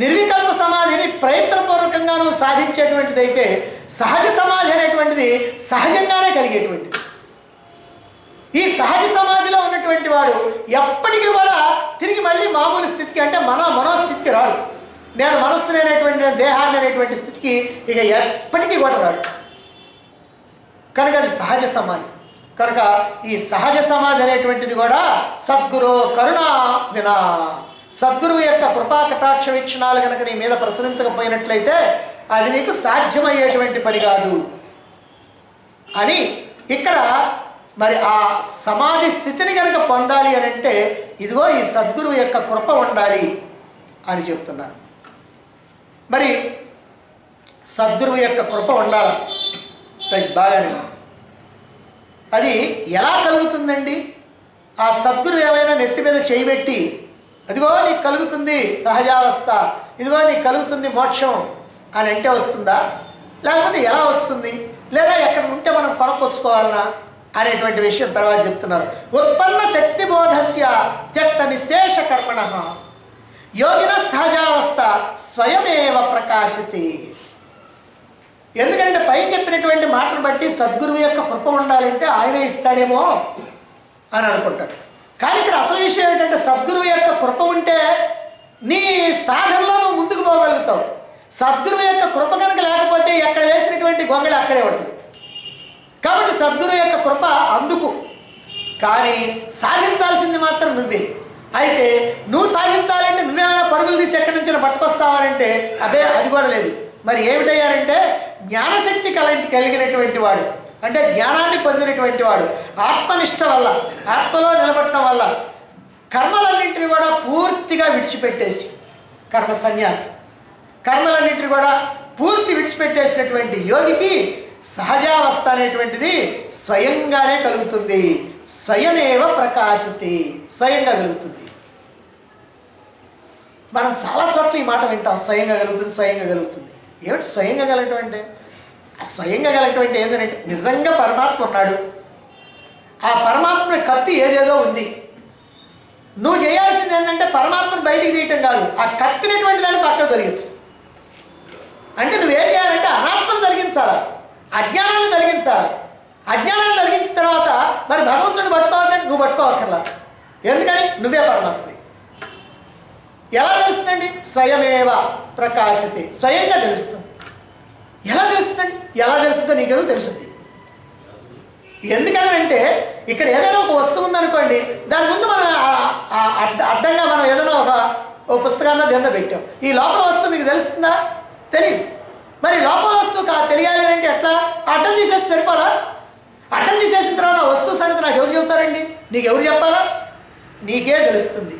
నిర్వికల్ప సమాధిని ప్రయత్నపూర్వకంగా నువ్వు సాధించేటువంటిది అయితే, సహజ సమాధి అనేటువంటిది సహజంగానే కలిగేటువంటిది. ఈ సహజ సమాధిలో ఉన్నటువంటి వాడు ఎప్పటికీ కూడా తిరిగి మళ్ళీ మామూలు స్థితికి, అంటే మనోస్థితికి రాడు. నేను మనస్సుని అనేటువంటి, దేహాన్ని అనేటువంటి స్థితికి ఇక ఎప్పటికీ కూడా రాడు. కనుక అది సహజ సమాధి. కనుక ఈ సహజ సమాధి అనేటువంటిది కూడా సద్గురు కరుణ వినా, సద్గురువు యొక్క కృపా కటాక్ష వీక్షణాలు కనుక నీ మీద ప్రసరించకపోయినట్లయితే అది నీకు సాధ్యమయ్యేటువంటి పని కాదు అని ఇక్కడ మరి ఆ సమాధి స్థితిని కనుక పొందాలి అని అంటే ఇదిగో ఈ సద్గురువు యొక్క కృప ఉండాలి అని చెప్తున్నారు. మరి సద్గురువు యొక్క కృప ఉండాలి బాగానే. అది ఎలా కలుగుతుందండి? ఆ సద్గురువు ఏమైనా నెత్తి మీద చేయబెట్టి అదిగో నీకు కలుగుతుంది సహజావస్థ, ఇదిగో నీకు కలుగుతుంది మోక్షం అని అంటే వస్తుందా? లేకపోతే ఎలా వస్తుంది? లేదా ఎక్కడ ఉంటే మనం కొనకొచ్చుకోవాలనా అనేటువంటి విషయం తర్వాత చెప్తున్నారు. ఉత్పన్న శక్తి బోధస్య త్యక్త నిశేష కర్మణ యోగిన సహజావస్థ స్వయమేవ ప్రకాశతి. ఎందుకంటే పైకి చెప్పినటువంటి మాటను బట్టి సద్గురువు యొక్క కృప ఉండాలంటే ఆయనే ఇస్తాడేమో అని అనుకుంటారు. కానీ ఇక్కడ అసలు విషయం ఏంటంటే సద్గురువు యొక్క కృప ఉంటే నీ సాధనలో నువ్వు ముందుకు పోగలుగుతావు. సద్గురువు యొక్క కృప కనుక లేకపోతే ఎక్కడ వేసినటువంటి గొంగళి అక్కడే ఉంటుంది. కాబట్టి సద్గురువు యొక్క కృప అందుకు, కానీ సాధించాల్సింది మాత్రం నువ్వే. అయితే నువ్వు సాధించాలంటే నువ్వేమైనా పరుగులు తీసి ఎక్కడి నుంచి పట్టుకొస్తావానంటే అదే అది కూడా లేదు. మరి ఏమిటయ్యారంటే జ్ఞానశక్తి కలిగినటువంటి వాడు, అంటే జ్ఞానాన్ని పొందినటువంటి వాడు ఆత్మనిష్ట వల్ల, ఆత్మలో నిలబడటం వల్ల కర్మలన్నింటినీ కూడా పూర్తిగా విడిచిపెట్టేసి, కర్మ సన్యాసి, కర్మలన్నింటినీ కూడా పూర్తి విడిచిపెట్టేసినటువంటి యోగికి సహజావస్థ అనేటువంటిది స్వయంగానే కలుగుతుంది. స్వయమేవ ప్రకాశతి, స్వయంగా కలుగుతుంది. మనం చాలా చోట్ల ఈ మాట వింటాం, స్వయంగా కలుగుతుంది, స్వయంగా కలుగుతుంది. ఏమిటి స్వయంగా కలగటం అంటే? ఆ స్వయంగా కలగటం అంటే ఏంటంటే నిజంగా పరమాత్మ ఉన్నాడు, ఆ పరమాత్మని కప్పి ఏదేదో ఉంది. నువ్వు చేయాల్సింది ఏంటంటే పరమాత్మను బయటికి తీయటం కాదు, ఆ కప్పినటువంటి దాన్ని పక్కకు తొలగించు. అంటే నువ్వేం చేయాలంటే అనాత్మను తొలగించాలి, అజ్ఞానాన్ని తొలగించాలి. అజ్ఞానాన్ని తొలగించిన తర్వాత మరి భగవంతుడిని పట్టుకోవాలంటే నువ్వు పట్టుకోవక్కర్లా. ఎందుకని? నువ్వే పరమాత్మే. ఎలా తెలుస్తుందండి? స్వయమేవ ప్రకాశతే, స్వయంగా తెలుస్తుంది. ఎలా తెలుస్తుందండి? ఎలా తెలుస్తుందో నీకేదో తెలుస్తుంది. ఎందుకని అంటే ఇక్కడ ఏదైనా ఒక వస్తువు ఉందనుకోండి, దాని ముందు మనం అడ్డంగా మనం ఏదైనా ఒక పుస్తకాన్ని దేన్నో పెట్టాం. ఈ లోపల వస్తువు మీకు తెలుస్తుందా? తెలియదు. మరి లోపల వస్తువు తెలియాలి అంటే ఎట్లా? అడ్డం తీసేసి సరిపోలా? అడ్డం తీసేసిన తర్వాత వస్తువు సంగతి నాకు ఎవరు చెబుతారండి? నీకు ఎవరు చెప్పాలా? నీకే తెలుస్తుంది.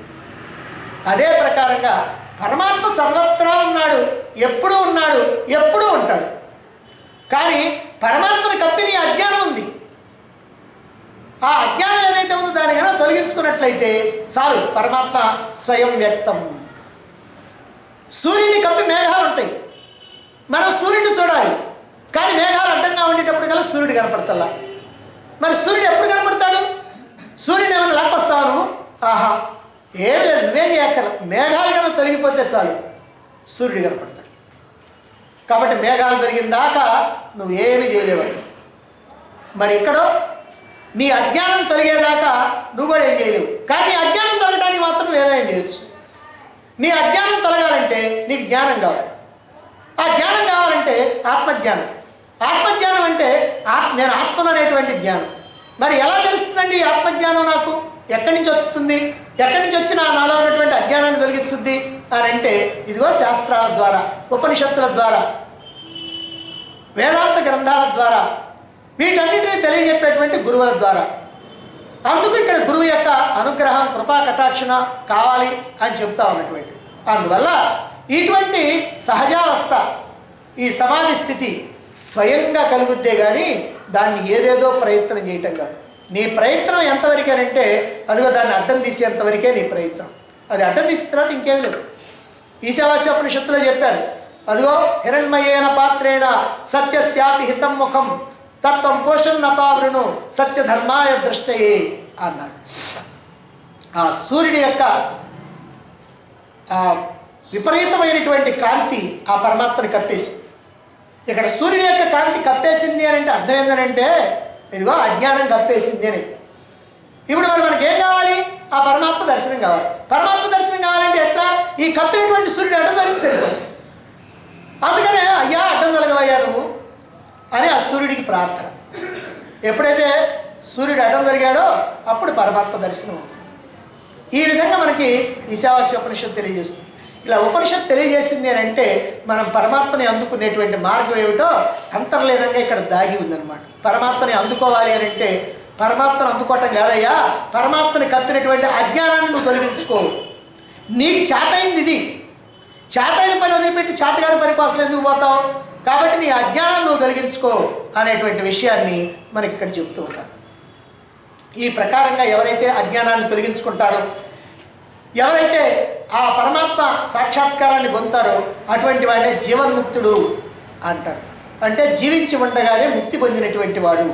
అదే ప్రకారంగా పరమాత్మ సర్వత్రా ఉన్నాడు, ఎప్పుడూ ఉన్నాడు, ఎప్పుడూ ఉంటాడు. కానీ పరమాత్మని కప్పి నీ అజ్ఞానం ఉంది. ఆ అజ్ఞానం ఏదైతే ఉందో దాని కన్నా తొలగించుకున్నట్లయితే చాలు, పరమాత్మ స్వయం వ్యక్తం. సూర్యుని కప్పి మేఘాలు ఉంటాయి, మనం సూర్యుడిని చూడాలి, కానీ మేఘాలు అడ్డంగా ఉండేటప్పుడు కల్లా సూర్యుడు కనపడతల్లా. మరి సూర్యుడు ఎప్పుడు కనపడతాడు? సూర్యుడు ఏమైనా లేకొస్తావా నువ్వు? ఆహా, ఏమి లేదు, నువ్వేం చేయక్కర్ల. మేఘాలు కన్నా తొలగిపోతే చాలు, సూర్యుడు కనపడతాడు. కాబట్టి మేఘాలు తొలగిన దాకా నువ్వేమీ చేయలేవు. మరి ఇక్కడ నీ అజ్ఞానం తొలగేదాకా నువ్వు కూడా ఏం చేయలేవు. కానీ నీ అజ్ఞానం తొలగడానికి మాత్రం నువ్వేదైనా చేయొచ్చు. నీ అజ్ఞానం తొలగాలంటే నీకు జ్ఞానం కావాలి. ఆ జ్ఞానం కావాలంటే ఆత్మజ్ఞానం. ఆత్మజ్ఞానం అంటే నేను ఆత్మను అనేటువంటి జ్ఞానం. మరి ఎలా తెలుస్తుందండి ఈ ఆత్మజ్ఞానం? నాకు ఎక్కడి నుంచి వస్తుంది? ఎక్కడి నుంచి వచ్చి నాలో ఉన్నటువంటి అజ్ఞానాన్ని తొలగిస్తుంది అని అంటే ఇదిగో శాస్త్రాల ద్వారా, ఉపనిషత్తుల ద్వారా, వేదాంత గ్రంథాల ద్వారా, వీటన్నిటిని తెలియజెప్పేటువంటి గురువుల ద్వారా. అందుకు ఇక్కడ గురువు యొక్క అనుగ్రహం, కృపా కటాక్షణ కావాలి అని చెప్తా ఉన్నటువంటి. అందువల్ల ఇటువంటి సహజావస్థ, ఈ సమాధి స్థితి స్వయంగా కలుగుద్దే కానీ దాన్ని ఏదేదో ప్రయత్నం చేయటం కాదు. నీ ప్రయత్నం ఎంతవరకేనంటే అదిగో దాన్ని అడ్డం తీసేంతవరకే నీ ప్రయత్నం. అది అడ్డం తీసిన తర్వాత ఇంకేం లేదు. ఈశావాస్యోపనిషత్తులో చెప్పారు, అదిగో హిరణ్మయేన పాత్రేణ సత్యస్యాపి హితం ముఖం తత్వం పోషన్నపావృణు సత్యధర్మాయ దృష్టయే అన్నాడు. ఆ సూర్యుడి యొక్క విపరీతమైనటువంటి కాంతి ఆ పరమాత్మని కప్పేసి, ఇక్కడ సూర్యుడి యొక్క కాంతి కప్పేసింది అని అంటే అర్థం ఏంటంటే ఇదిగో అజ్ఞానం కప్పేసింది అని. ఇప్పుడు మరి మనకి ఏం కావాలి? ఆ పరమాత్మ దర్శనం కావాలి. పరమాత్మ దర్శనం కావాలంటే ఎట్లా? ఈ కప్పినటువంటి సూర్యుడు అడ్డం తొలగి సరిపోతుంది. అందుకనే అయ్యా అడ్డం తొలగవయ్యా నువ్వు అని ఆ సూర్యుడికి ప్రార్థన. ఎప్పుడైతే సూర్యుడు అడ్డం తొలగాడో అప్పుడు పరమాత్మ దర్శనం అవుతుంది. ఈ విధంగా మనకి ఈశావాస్యోపనిషత్తు తెలియజేస్తుంది. ఇలా ఉపనిషత్తు తెలియజేసింది అని అంటే మనం పరమాత్మని అందుకునేటువంటి మార్గం ఏమిటో అంతర్లీనంగా ఇక్కడ దాగి ఉందన్నమాట. పరమాత్మని అందుకోవాలి అని అంటే పరమాత్మను అందుకోవటం కాదయ్యా, పరమాత్మని కప్పినటువంటి అజ్ఞానాన్ని నువ్వు తొలగించుకో. నీకు చేతైంది ఇది, చేతైన పని వదిలిపెట్టి చేతగాని పని కోసం ఎందుకు పోతావు? కాబట్టి నీ అజ్ఞానాన్ని నువ్వు తొలగించుకో అనేటువంటి విషయాన్ని మనకి ఇక్కడ చెప్తూ ఉన్నారు. ఈ ప్రకారంగా ఎవరైతే అజ్ఞానాన్ని తొలగించుకుంటారో, ఎవరైతే ఆ పరమాత్మ సాక్షాత్కారాన్ని పొందుతారో అటువంటి వాడే జీవన్ముక్తుడు అంటారు. అంటే జీవించి ఉండగానే ముక్తి పొందినటువంటి వాడు.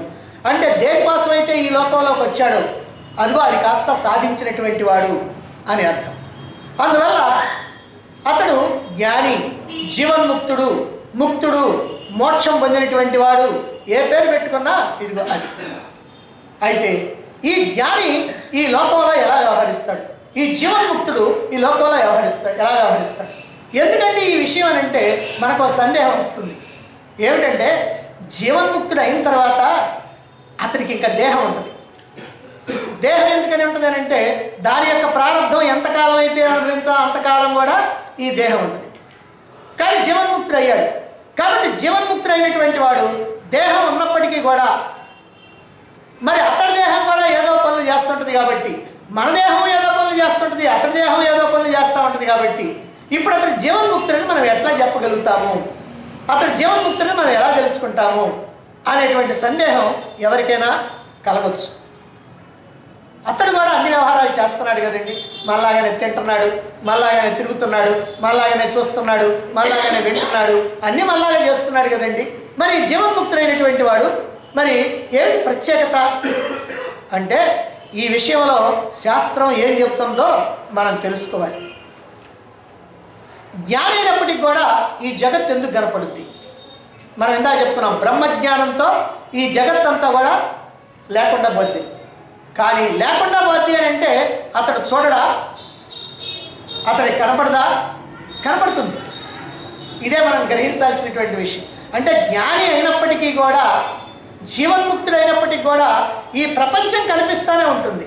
అంటే దేనికోసమైతే ఈ లోకంలోకి వచ్చాడో అదిగో అది కాస్త సాధించినటువంటి వాడు అని అర్థం. అందువల్ల అతడు జ్ఞాని, జీవన్ముక్తుడు, ముక్తుడు, మోక్షం పొందినటువంటి వాడు. ఏ పేరు పెట్టుకున్నా ఇదిగో అది. అయితే ఈ జ్ఞాని ఈ లోకంలో ఎలా వ్యవహరిస్తాడు? ఈ జీవన్ముక్తుడు ఈ లోకంలో ఎలా వ్యవహరిస్తాడు? ఎందుకంటే ఈ విషయం అని అంటే మనకు సందేహం వస్తుంది. ఏమిటంటే జీవన్ముక్తుడు అయిన తర్వాత అతనికి ఇంకా దేహం ఉంటుంది. దేహం ఎందుకని ఉంటుంది అని అంటే దాని యొక్క ప్రారంభం ఎంతకాలం అయితే అనుభవించాలో అంతకాలం కూడా ఈ దేహం ఉంటుంది. కానీ జీవన్ముక్తుడు అయ్యాడు కాబట్టి జీవన్ముక్తుడు అయినటువంటి వాడు దేహం ఉన్నప్పటికీ కూడా మరి అతడి దేహం కూడా ఏదో పనులు చేస్తుంటుంది. కాబట్టి మన దేహం ఏదో పనులు చేస్తుంటుంది, అతడి దేహం ఏదో పనులు చేస్తూ ఉంటుంది. కాబట్టి ఇప్పుడు అతడి జీవన్ముక్తుడిని మనం ఎట్లా చెప్పగలుగుతాము, అతడి జీవన్ముక్తుడిని మనం ఎలా తెలుసుకుంటాము అనేటువంటి సందేహం ఎవరికైనా కలగవచ్చు. అతడు కూడా అన్ని వ్యవహారాలు చేస్తున్నాడు కదండి. మళ్ళాగానే తింటున్నాడు, మళ్ళాగానే తిరుగుతున్నాడు, మళ్ళాగానే చూస్తున్నాడు, మళ్ళాగానే వింటున్నాడు, అన్నీ మళ్ళాగా చేస్తున్నాడు కదండి. మరి జీవన్ముక్తుడైనటువంటి వాడు మరి ఏమిటి ప్రత్యేకత అంటే ఈ విషయంలో శాస్త్రం ఏం చెప్తుందో మనం తెలుసుకోవాలి. జ్ఞానం అయినప్పటికీ కూడా ఈ జగత్ ఎందుకు కనపడుద్ది? మనం ఇందాక చెప్పుకున్నాం, బ్రహ్మజ్ఞానంతో ఈ జగత్తంతా కూడా లేకుండా పోద్ది. కానీ లేకుండా పోద్ది అని అంటే అతడు చూడడా? అతడికి కనపడదా? కనపడుతుంది. ఇదే మనం గ్రహించాల్సినటువంటి విషయం. అంటే జ్ఞాని అయినప్పటికీ కూడా జీవన్ముక్తుడైనప్పటికీ కూడా ఈ ప్రపంచం కనిపిస్తూనే ఉంటుంది.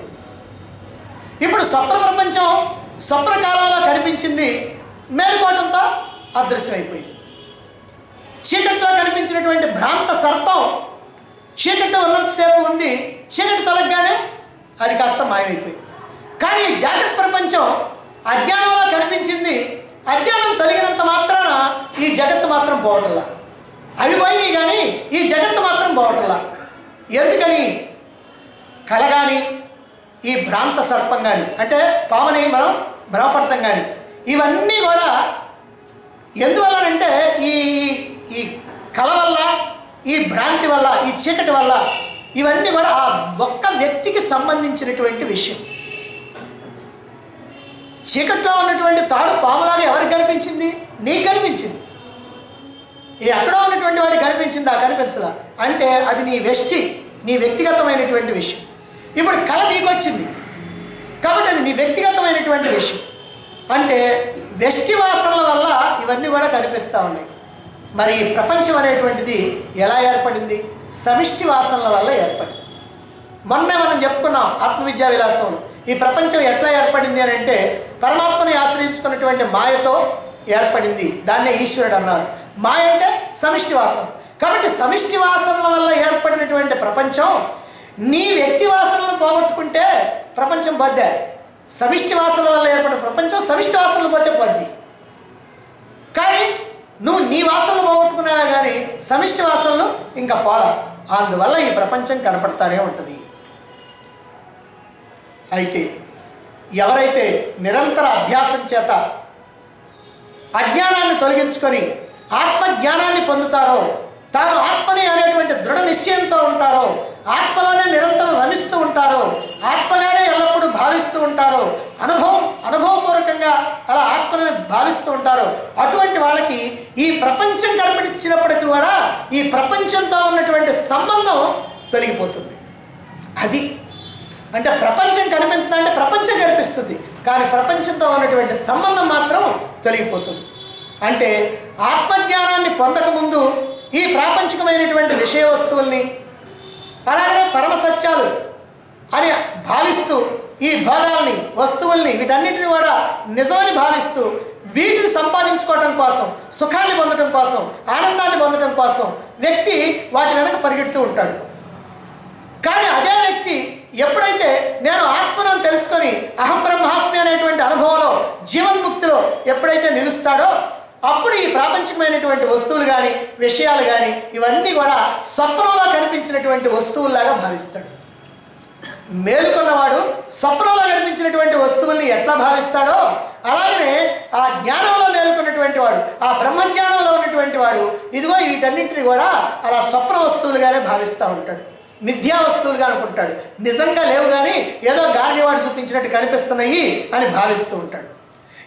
ఇప్పుడు స్వప్న ప్రపంచం స్వప్న కాలంలో కనిపించింది, మేలుకోవడంతో అదృశ్యమైపోయింది. చీకట్లో కనిపించినటువంటి భ్రాంత సర్పం చీకట్లో ఉన్నంతసేపు ఉంది, చీకటి తొలగగానే అది కాస్త మాయమైపోయింది. కానీ జాగ్రత్త ప్రపంచం అజ్ఞానంలో కనిపించింది, అజ్ఞానం తొలగినంత మాత్రాన ఈ జగత్తు మాత్రం పోవటంలా. అవి పోయినాయి కానీ ఈ జగత్తు మాత్రం పోవటంలా. ఎందుకని? కల కానీ ఈ భ్రాంత సర్పం కానీ, అంటే పాముని మనం భ్రమపడతాం కానీ, ఇవన్నీ కూడా ఎందువల్లనంటే ఈ ఈ కళ వల్ల, ఈ భ్రాంతి వల్ల, ఈ చీకటి వల్ల, ఇవన్నీ కూడా ఆ ఒక్క వ్యక్తికి సంబంధించినటువంటి విషయం. చీకట్లో ఉన్నటువంటి తాడు పాములాగా ఎవరికి కనిపించింది? నీకు కనిపించింది. ఎక్కడో ఉన్నటువంటి వాడికి కనిపించిందా? కనిపించలా. అంటే అది నీ వెష్టి, నీ వ్యక్తిగతమైనటువంటి విషయం. ఇప్పుడు కళ నీకు వచ్చింది కాబట్టి అది నీ వ్యక్తిగతమైనటువంటి విషయం. అంటే వెష్టి వాసనల వల్ల ఇవన్నీ కూడా కనిపిస్తూ ఉన్నాయి. మరి ఈ ప్రపంచం అనేటువంటిది ఎలా ఏర్పడింది? సమిష్టి వాసనల వల్ల ఏర్పడింది. మొన్న మనం చెప్పుకున్నాం ఆత్మవిద్యా విలాసంలో ఈ ప్రపంచం ఎట్లా ఏర్పడింది అని అంటే పరమాత్మని ఆశ్రయించుకున్నటువంటి మాయతో ఏర్పడింది. దాన్నే ఈశ్వరుడు అన్నారు. మాయ అంటే సమిష్టి వాసన. కాబట్టి సమిష్టి వాసనల వల్ల ఏర్పడినటువంటి ప్రపంచం నీ వ్యక్తి వాసనలను పోగొట్టుకుంటే ప్రపంచం పోద్దే. సమిష్టి వాసనల వల్ల ఏర్పడిన ప్రపంచం సమిష్టి వాసనలు పోతే పోద్ది. కానీ నువ్వు నీ వాసనలు పోగొట్టుకున్నావే కానీ సమిష్టి వాసనలు ఇంకా పోలా. అందువల్ల ఈ ప్రపంచం కనపడతానే ఉంటుంది. అయితే ఎవరైతే నిరంతర అభ్యాసం చేత అజ్ఞానాన్ని తొలగించుకొని ఆత్మజ్ఞానాన్ని పొందుతారో, తాను ఆత్మని అనేటువంటి దృఢ నిశ్చయంతో ఉంటారో, ఆత్మలోనే నిరంతరం రమిస్తూ ఉంటారో, ఆత్మగానే ఎల్లప్పుడూ భావిస్తూ ఉంటారో, అనుభవపూర్వకంగా అలా ఆత్మని భావిస్తూ ఉంటారో, అటువంటి వాళ్ళకి ఈ ప్రపంచం కనిపించినప్పటికీ కూడా ఈ ప్రపంచంతో ఉన్నటువంటి సంబంధం తొలగిపోతుంది. అది అంటే ప్రపంచం కనిపించదంటే ప్రపంచం కనిపిస్తుంది, కానీ ప్రపంచంతో ఉన్నటువంటి సంబంధం మాత్రం తొలగిపోతుంది. అంటే ఆత్మజ్ఞానాన్ని పొందకముందు ఈ ప్రాపంచికమైనటువంటి విషయ వస్తువుల్ని అలాగే పరమ సత్యాలు అని భావిస్తూ ఈ భోగాల్ని, వస్తువుల్ని, వీటన్నిటిని కూడా నిజమని భావిస్తూ వీటిని సంపాదించుకోవటం కోసం, సుఖాన్ని పొందడం కోసం, ఆనందాన్ని పొందడం కోసం వ్యక్తి వాటి వెనక పరిగెడుతూ ఉంటాడు. కానీ అదే వ్యక్తి ఎప్పుడైతే నేను ఆత్మను తెలుసుకొని అహం బ్రహ్మాస్మి అనేటువంటి అనుభవంలో జీవన్ముక్తిలో ఎప్పుడైతే నిలుస్తాడో అప్పుడు ఈ ప్రాపంచికమైనటువంటి వస్తువులు కానీ, విషయాలు కానీ ఇవన్నీ కూడా స్వప్నంలో కనిపించినటువంటి వస్తువుల్లాగా భావిస్తాడు. మేలుకున్నవాడు స్వప్నంలో కనిపించినటువంటి వస్తువుల్ని ఎట్లా భావిస్తాడో అలాగనే ఆ జ్ఞానంలో మేలుకున్నటువంటి వాడు, ఆ బ్రహ్మజ్ఞానంలో ఉన్నటువంటి వాడు ఇదిగో వీటన్నింటినీ కూడా అలా స్వప్న వస్తువులుగానే భావిస్తూ ఉంటాడు. మిథ్యా వస్తువులుగా అనుకుంటాడు. నిజంగా లేవు కానీ ఏదో గారడివాడు చూపించినట్టు కనిపిస్తున్నాయి అని భావిస్తూ ఉంటాడు.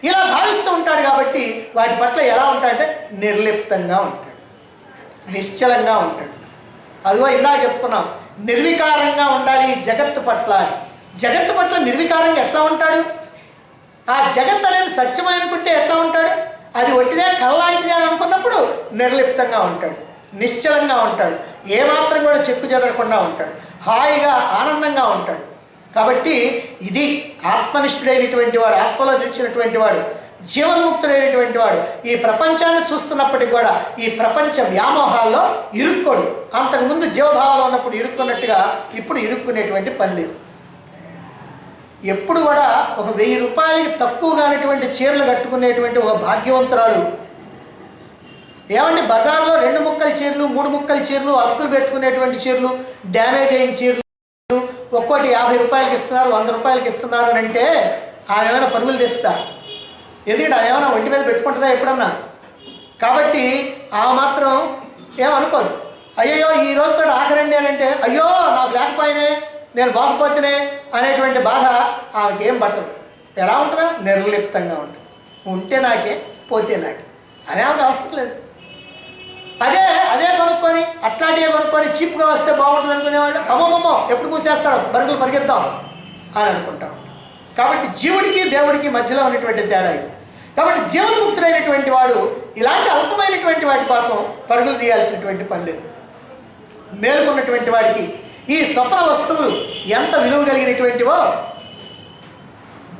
ఇలా భావిస్తూ ఉంటాడు కాబట్టి వాటి పట్ల ఎలా ఉంటాడంటే నిర్లిప్తంగా ఉంటాడు, నిశ్చలంగా ఉంటాడు. అదిగో ఇందాక చెప్పుకున్నాం, నిర్వికారంగా ఉండాలి జగత్తు పట్ల అని. జగత్తు పట్ల నిర్వికారంగా ఎట్లా ఉంటాడు? ఆ జగత్ అనేది సత్యమనుకుంటే ఎట్లా ఉంటాడు? అది ఒట్టిదే కళ్ళలాంటిదే అని అనుకున్నప్పుడు నిర్లిప్తంగా ఉంటాడు, నిశ్చలంగా ఉంటాడు, ఏమాత్రం కూడా చెక్కు చెదరకుండా ఉంటాడు, హాయిగా ఆనందంగా ఉంటాడు. కాబట్టి ఇది ఆత్మనిష్ఠుడైనటువంటి వాడు, ఆత్మలో నిలిచినటువంటి వాడు, జీవన్ముక్తుడైనటువంటి వాడు ఈ ప్రపంచాన్ని చూస్తున్నప్పటికీ కూడా ఈ ప్రపంచ వ్యామోహాల్లో ఇరుక్కోడు. అంతకుముందు జీవభావంలో ఉన్నప్పుడు ఇరుక్కున్నట్టుగా ఇప్పుడు ఇరుక్కునేటువంటి పని లేదు. ఎప్పుడు కూడా ఒక 1000 రూపాయలకి తక్కువగానేటువంటి చీరలు కట్టుకునేటువంటి ఒక భాగ్యవంతురాలు, ఏమండి బజార్లో 2 ముక్కల చీరలు, 3 ముక్కల చీరలు, అతుకులు పెట్టుకునేటువంటి చీరలు, డ్యామేజ్ అయిన చీరలు ఒక్కోటి 50 రూపాయలకి ఇస్తున్నారు, 100 రూపాయలకి ఇస్తున్నారు అని అంటే ఆమె ఏమైనా పరుగులు తెస్తా? ఎందుకంటే ఆమె ఏమైనా ఒంటి మీద పెట్టుకుంటుందా ఎప్పుడన్నా? కాబట్టి ఆమె మాత్రం ఏమనుకోదు. అయ్యో ఈ రోజుతో ఆఖరండి అని అంటే అయ్యో నాకు లేకపోయినే, నేను బాగుపోతేనే అనేటువంటి బాధ ఆమెకి ఏం పట్టదు. ఎలా ఉంటుందా? నిర్లిప్తంగా ఉంటుంది. ఉంటే నాకే, పోతే నాకే, అదే ఆమెకు అవసరం లేదు. అవే కొనుక్కొని అట్లాంటివే కొనుక్కొని చీప్గా వస్తే బాగుంటుంది అనుకునేవాళ్ళు అమ్మమ్మమ్మో ఎప్పుడు మూసేస్తారో బరుగులు పరిగెత్తాం అని అనుకుంటా ఉంటాం. కాబట్టి జీవుడికి దేవుడికి మధ్యలో ఉన్నటువంటి తేడా ఇది. కాబట్టి జీవన్ముక్తుడైనటువంటి వాడు ఇలాంటి అల్పమైనటువంటి వాటి కోసం పరుగులు తీయాల్సినటువంటి పని లేదు. మేలుకున్నటువంటి వాడికి ఈ స్వప్న వస్తువులు ఎంత విలువ కలిగినటువంటివో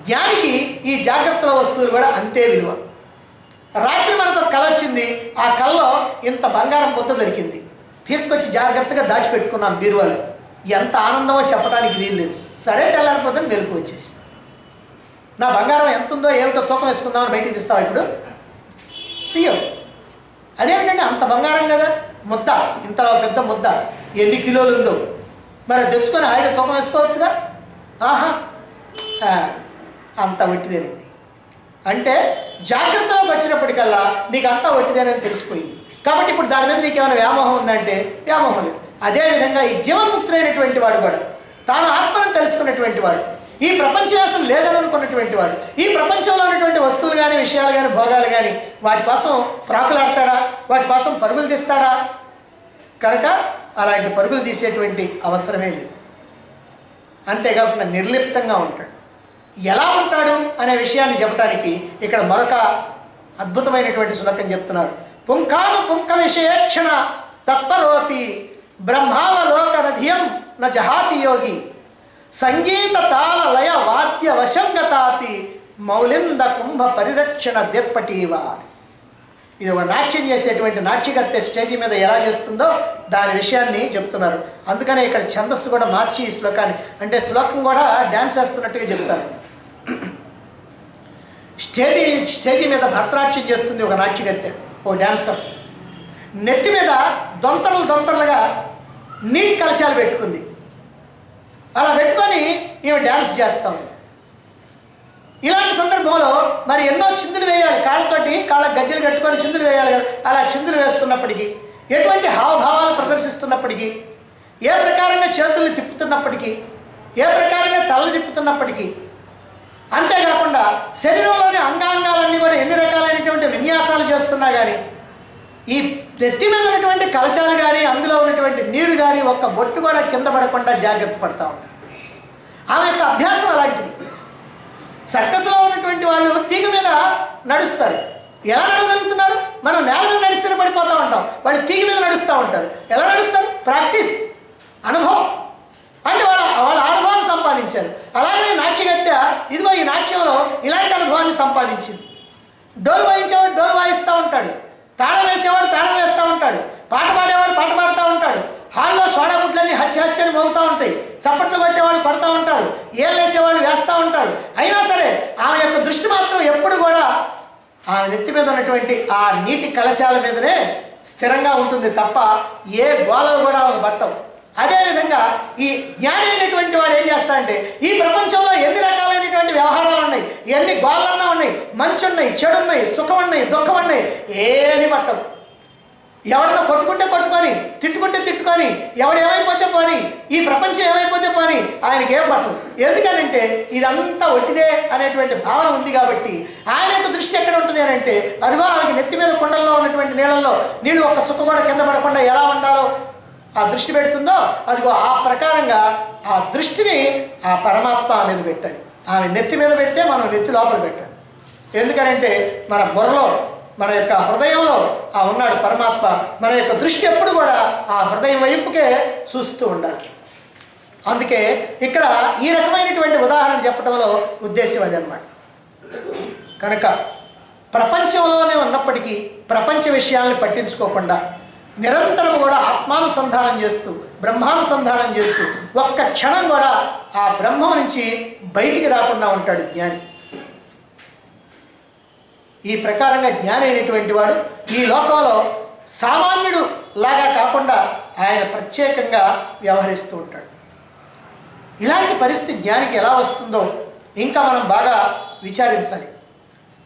జ్ఞానికి ఈ జాగ్రత్తల వస్తువులు కూడా అంతే విలువ. రాత్రి మనకు కళ వచ్చింది, ఆ కళలో ఇంత బంగారం ముద్ద దొరికింది, తీసుకొచ్చి జాగ్రత్తగా దాచిపెట్టుకున్నాం బీరువాలు. ఎంత ఆనందమో చెప్పడానికి వీల్లేదు. సరే తెల్లారిపోతే మెలకు వచ్చేసి నా బంగారం ఎంత ఉందో ఏమిటో తూకం వేసుకుందామని బయటికి తీస్తావు ఇప్పుడు తీయవు. అదేమిటంటే అంత బంగారం కదా, ముద్ద ఇంత పెద్ద ముద్ద ఎన్ని కిలోలు ఉందో మరి తెచ్చుకొని హాయిగా తూకం వేసుకోవచ్చుగా. ఆహా అంత ఒట్టిదేనండి. అంటే జాగ్రత్తలోకి వచ్చినప్పటికల్లా నీకు అంతా ఒట్టిదేనని తెలిసిపోయింది. కాబట్టి ఇప్పుడు దాని మీద నీకు ఏమైనా వ్యామోహం ఉందంటే వ్యామోహం లేదు. అదేవిధంగా ఈ జీవన్ముక్తులైనటువంటి వాడు కూడా తాను ఆత్మను తెలుసుకున్నటువంటి వాడు, ఈ ప్రపంచం అసలు లేదని అనుకున్నటువంటి వాడు, ఈ ప్రపంచంలో ఉన్నటువంటి వస్తువులు కానీ విషయాలు కానీ భోగాలు కానీ వాటి కోసం ప్రాకులాడతాడా, వాటి కోసం పరుగులు తీస్తాడా? కనుక అలాంటి పరుగులు తీసేటువంటి అవసరమే లేదు. అంతేకాకుండా నిర్లిప్తంగా ఉంటాడు. ఎలా ఉంటాడు అనే విషయాన్ని చెప్పడానికి ఇక్కడ మరొక అద్భుతమైనటువంటి శ్లోకం చెప్తున్నారు. పుంఖాను పుంఖ విషయేక్షణ తత్పరోపి బ్రహ్మావలోకనధియం న జహాతి యోగి సంగీత తాళ లయ వాద్య వశంగతాపి మౌలింద కుంభ పరిరక్షణ దెప్పటీవా. ఇది ఒక నాట్యం చేసేటువంటి నాట్యకర్త స్టేజీ మీద ఎలా చేస్తుందో దాని విషయాన్ని చెప్తున్నారు. అందుకనే ఇక్కడ ఛందస్సు కూడా మార్చి ఈ శ్లోకాన్ని, అంటే శ్లోకం కూడా డ్యాన్స్ వేస్తున్నట్టుగా చెప్తారు. స్టేజీ మీద భరతనాట్యం చేస్తుంది ఒక నాట్యకర్త, ఓ డ్యాన్సర్. నెత్తి మీద దొంతరలుగా నీటి కలశాలు పెట్టుకుంది. అలా పెట్టుకొని ఈమె డ్యాన్స్ చేస్తూ ఉంది. ఇలాంటి సందర్భంలో మరి ఎన్నో చిందులు వేయాలి, కాళ్ళతోటి కాళ్ళ గజ్జలు కట్టుకొని చిందులు వేయాలి కదా. అలా చిందులు వేస్తున్నప్పటికీ, ఎటువంటి హావభావాలు ప్రదర్శిస్తున్నప్పటికీ, ఏ ప్రకారంగా చేతుల్ని తిప్పుతున్నప్పటికీ, ఏ ప్రకారంగా తలలు తిప్పుతున్నప్పటికీ, అంతేకాకుండా శరీరంలోని అంగాంగాలన్నీ కూడా ఎన్ని రకాలైనటువంటి విన్యాసాలు చేస్తున్నా కానీ ఈ నెత్తి మీద ఉన్నటువంటి కలశాలు కానీ అందులో ఉన్నటువంటి నీరు కానీ ఒక్క బొట్టు కూడా కింద పడకుండా జాగ్రత్త పడుతూ ఉంటారు. ఆమె యొక్క అభ్యాసం అలాంటిది. సర్కస్లో ఉన్నటువంటి వాళ్ళు తీగ మీద నడుస్తారు. ఎలా నడవగలుగుతున్నారు? మనం నేల మీద నడిస్తేనే పడిపోతూ ఉంటాం, వాళ్ళు తీగ మీద నడుస్తూ ఉంటారు. ఎలా నడుస్తారు? ప్రాక్టీస్, అనుభవం. అంటే వాళ్ళ అనుభవాన్ని సంపాదించారు. అలాగే నాట్యగత్య ఇదిగో ఈ నాట్యంలో ఇలాంటి అనుభవాన్ని సంపాదించింది. డోలు వాయించేవాడు డోలు వాయిస్తూ ఉంటాడు, తాళం వేసేవాడు తాళం వేస్తూ ఉంటాడు, పాట పాడేవాడు పాట పాడుతూ ఉంటాడు. హాల్లో సోడా బుడ్లన్నీ హచ్చని మోగుతూ ఉంటాయి, చప్పట్లు కొట్టేవాళ్ళు కొడుతూ ఉంటారు, ఏళ్ళు వేసేవాళ్ళు వేస్తూ ఉంటారు. అయినా సరే ఆమె యొక్క దృష్టి మాత్రం ఎప్పుడు కూడా ఆమె నెత్తి మీద ఉన్నటువంటి ఆ నీటి కలశాల మీదనే స్థిరంగా ఉంటుంది తప్ప ఏ గోళలు కూడా ఆమెకు పట్టవు. అదేవిధంగా ఈ జ్ఞాని అయినటువంటి వాడు ఏం చేస్తాడంటే ఈ ప్రపంచంలో ఎన్ని రకాలైనటువంటి వ్యవహారాలు ఉన్నాయి, ఎన్ని గోళ్ళన్నా ఉన్నాయి, మంచి ఉన్నాయి, చెడు ఉన్నాయి, సుఖం ఉన్నాయి, దుఃఖం ఉన్నాయి, ఏమి పట్టవు. ఎవడన్నా కొట్టుకుంటే కొట్టుకొని, తిట్టుకుంటే తిట్టుకొని, ఎవడు ఏమైపోతే పోని, ఈ ప్రపంచం ఏమైపోతే పోని, ఆయనకి ఏం పట్టదు. ఎందుకనంటే ఇదంతా ఒట్టిదే అనేటువంటి భావన ఉంది. కాబట్టి ఆయన యొక్క దృష్టి ఎక్కడ ఉంటుంది అని అంటే అదిగో ఆమెకి నెత్తి మీద కుండల్లో ఉన్నటువంటి నీళ్ళల్లో నీళ్ళు ఒక్క చుక్క కూడా కింద పడకుండా ఎలా ఉండాలో ఆ దృష్టి పెడుతుందో అదిగో ఆ ప్రకారంగా ఆ దృష్టిని ఆ పరమాత్మ మీద పెట్టాలి. ఆమె నెత్తి మీద పెడితే మనం నెత్తి లోపల పెట్టాలి. ఎందుకనంటే మన బుర్రలో మన యొక్క హృదయంలో ఆ ఉన్నాడు పరమాత్మ. మన యొక్క దృష్టి ఎప్పుడు కూడా ఆ హృదయం వైపుకే చూస్తూ ఉండాలి. అందుకే ఇక్కడ ఈ రకమైనటువంటి ఉదాహరణ చెప్పడంలో ఉద్దేశం అది అన్నమాట. కనుక ప్రపంచంలోనే ఉన్నప్పటికీ ప్రపంచ విషయాలను పట్టించుకోకుండా నిరంతరం కూడా ఆత్మానుసంధానం చేస్తూ బ్రహ్మానుసంధానం చేస్తూ ఒక్క క్షణం కూడా ఆ బ్రహ్మం నుంచి బయటికి రాకుండా ఉంటాడు జ్ఞాని. ఈ ప్రకారంగా జ్ఞాని అయినటువంటి వాడు ఈ లోకంలో సామాన్యుడు లాగా కాకుండా ఆయన ప్రత్యేకంగా వ్యవహరిస్తూ ఉంటాడు. ఇలాంటి పరిస్థితి జ్ఞానికి ఎలా వస్తుందో ఇంకా మనం బాగా విచారించాలి.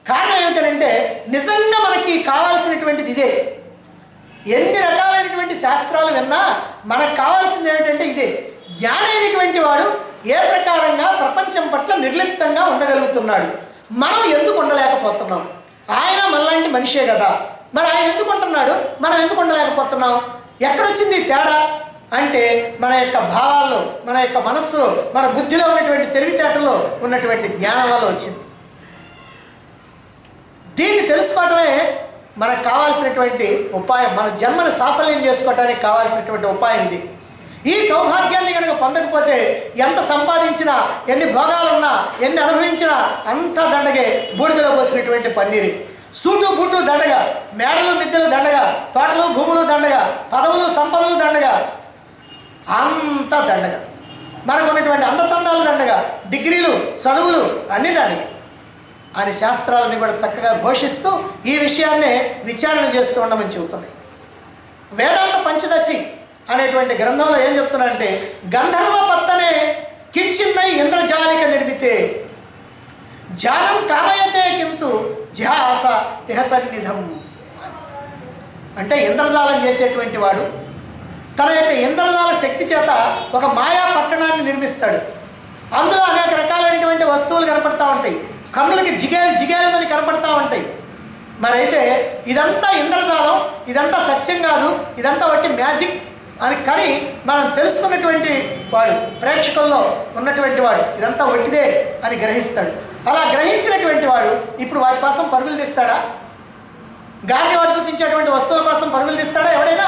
కారణం ఏమిటంటే నిజంగా మనకి కావాల్సినటువంటిది ఇదే. ఎన్ని రకాలైనటువంటి శాస్త్రాలు విన్నా మనకు కావాల్సింది ఏమిటంటే ఇదే. జ్ఞాని అయినటువంటి వాడు ఏ ప్రకారంగా ప్రపంచం పట్ల నిర్లిప్తంగా ఉండగలుగుతున్నాడు, మనం ఎందుకు ఉండలేకపోతున్నాం? ఆయన మనలాంటి మనిషే కదా, మరి ఆయన ఎందుకు ఉంటున్నాడు, మనం ఎందుకు ఉండలేకపోతున్నాం? ఎక్కడొచ్చింది తేడా అంటే మన యొక్క భావాల్లో, మన యొక్క మనస్సులో, మన బుద్ధిలో ఉన్నటువంటి తెలివితేటల్లో ఉన్నటువంటి జ్ఞానం వల్ల వచ్చింది. దీన్ని తెలుసుకోవటమే మనకు కావాల్సినటువంటి ఉపాయం, మన జన్మను సాఫల్యం చేసుకోవడానికి కావాల్సినటువంటి ఉపాయం ఇది. ఈ సౌభాగ్యాన్ని కనుక పొందకపోతే ఎంత సంపాదించినా, ఎన్ని భోగాలున్నా, ఎన్ని అనుభవించినా అంతా దండగే, బూడిదలో పోసినటువంటి పన్నీరు. సూటు బూటు దండగా, మేడలు మిద్దెలు దండగా, తోటలు భూములు దండగా, పదవులు సంపదలు దండగా, అంతా దండగా. మనకు ఉన్నటువంటి అందచందాలు దండగా, డిగ్రీలు చదువులు అన్నీ దండగా అని శాస్త్రాలని కూడా చక్కగా ఘోషిస్తూ ఈ విషయాన్నే విచారణ చేస్తూ ఉండమని చెబుతుంది. వేదాంత పంచదశి అనేటువంటి గ్రంథంలో ఏం చెప్తున్నారంటే, గంధర్వ పత్తనే కించిన్నై ఇంద్రజాలిక నిర్మితే జానం కామయతే కింతు జిహాస తిహ సన్నిధం. అంటే ఇంద్రజాలం చేసేటువంటి వాడు తన యొక్క ఇంద్రజాల శక్తి చేత ఒక మాయా పట్టణాన్ని నిర్మిస్తాడు. అందులో అనేక రకాలైనటువంటి వస్తువులు కనపడతా ఉంటాయి, కన్నులకి జిగేల్మని కనపడతా ఉంటాయి. మరైతే ఇదంతా ఇంద్రజాలం, ఇదంతా సత్యం కాదు, ఇదంతా వట్టి మ్యాజిక్ అని కానీ మనం తెలుసుకున్నటువంటి వాడు, ప్రేక్షకుల్లో ఉన్నటువంటి వాడు ఇదంతా వట్టిదే అని గ్రహిస్తాడు. అలా గ్రహించినటువంటి వాడు ఇప్పుడు వాటి కోసం పరుగులు తీస్తాడా? గాంధీ వాడు చూపించేటువంటి వస్తువుల కోసం పరుగులు తీస్తాడా ఎవడైనా?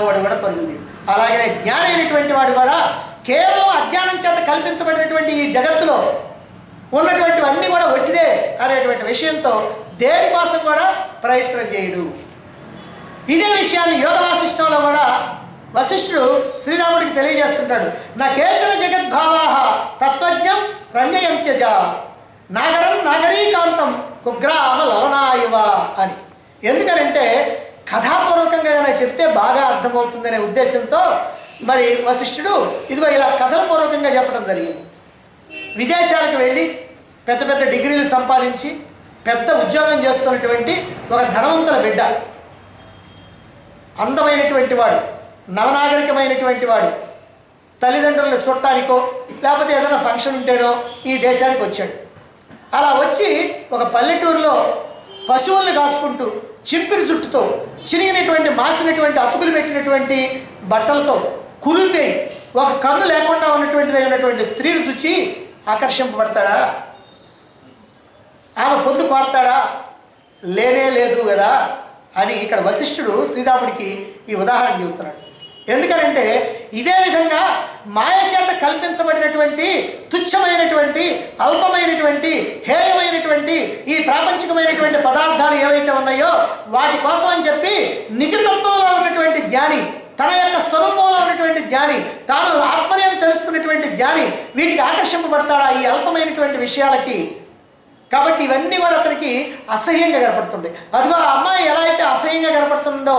వాడు కూడా పరుగులు తీయడు. అలాగే జ్ఞాని అయినటువంటి వాడు కూడా కేవలం అజ్ఞానం చేత కల్పించబడినటువంటి ఈ జగత్తులో ఉన్నటువంటివన్నీ కూడా వట్టిదే అనేటువంటి విషయంతో దేనికోసం కూడా ప్రయత్నం చేయడు. ఇదే విషయాన్ని యోగ వాసిష్టంలో కూడా వశిష్ఠుడు శ్రీరాముడికి తెలియజేస్తుంటాడు. నా కేచన జగద్భావాహ తత్వజ్ఞం రంజయంత్యజ నాగరం నాగరీకాంతం కుగ్రామ లవనాయువ అని. ఎందుకనంటే కథాపూర్వకంగా చెప్తే బాగా అర్థమవుతుందనే ఉద్దేశంతో మరి వశిష్ఠుడు ఇదిగో ఇలా కథలపూర్వకంగా చెప్పడం జరిగింది. విదేశాలకు వెళ్ళి పెద్ద పెద్ద డిగ్రీలు సంపాదించి పెద్ద ఉద్యోగం చేస్తున్నటువంటి ఒక ధనవంతుల బిడ్డ, అందమైనటువంటి వాడు, నవనాగరికమైనటువంటి వాడు, తల్లిదండ్రులను చూడటానికో లేకపోతే ఏదైనా ఫంక్షన్ ఉంటేనో ఈ దేశానికి వచ్చాడు. అలా వచ్చి ఒక పల్లెటూరులో పశువుల్ని కాసుకుంటూ చింపిరి జుట్టుతో చిరిగినటువంటి మాసినటువంటి అతుకులు పెట్టినటువంటి బట్టలతో కురిపోయి ఒక కన్ను లేకుండా ఉన్నటువంటి స్త్రీని చూచి ఆకర్షింపబడతాడా? ఆమె పొందు కోరతాడా? లేనే లేదు కదా అని ఇక్కడ వశిష్ఠుడు శ్రీరాముడికి ఈ ఉదాహరణ చెబుతున్నాడు. ఎందుకనంటే ఇదే విధంగా మాయ చేత కల్పించబడినటువంటి తుచ్చమైనటువంటి అల్పమైనటువంటి హేయమైనటువంటి ఈ ప్రాపంచికమైనటువంటి పదార్థాలు ఏవైతే ఉన్నాయో వాటి కోసం అని చెప్పి నిజతత్వంలో ఉన్నటువంటి జ్ఞాని, తన యొక్క స్వరూపంలో ఉన్నటువంటి జ్ఞాని, తాను ఆత్మని అని తెలుసుకున్నటువంటి జ్ఞాని వీటికి ఆకర్షింపబడతాడా ఈ అల్పమైనటువంటి విషయాలకి? కాబట్టి ఇవన్నీ కూడా అతనికి అసహ్యంగా కనపడుతుంది. అదిగో ఆ అమ్మాయి ఎలా అయితే అసహ్యంగా కనపడుతుందో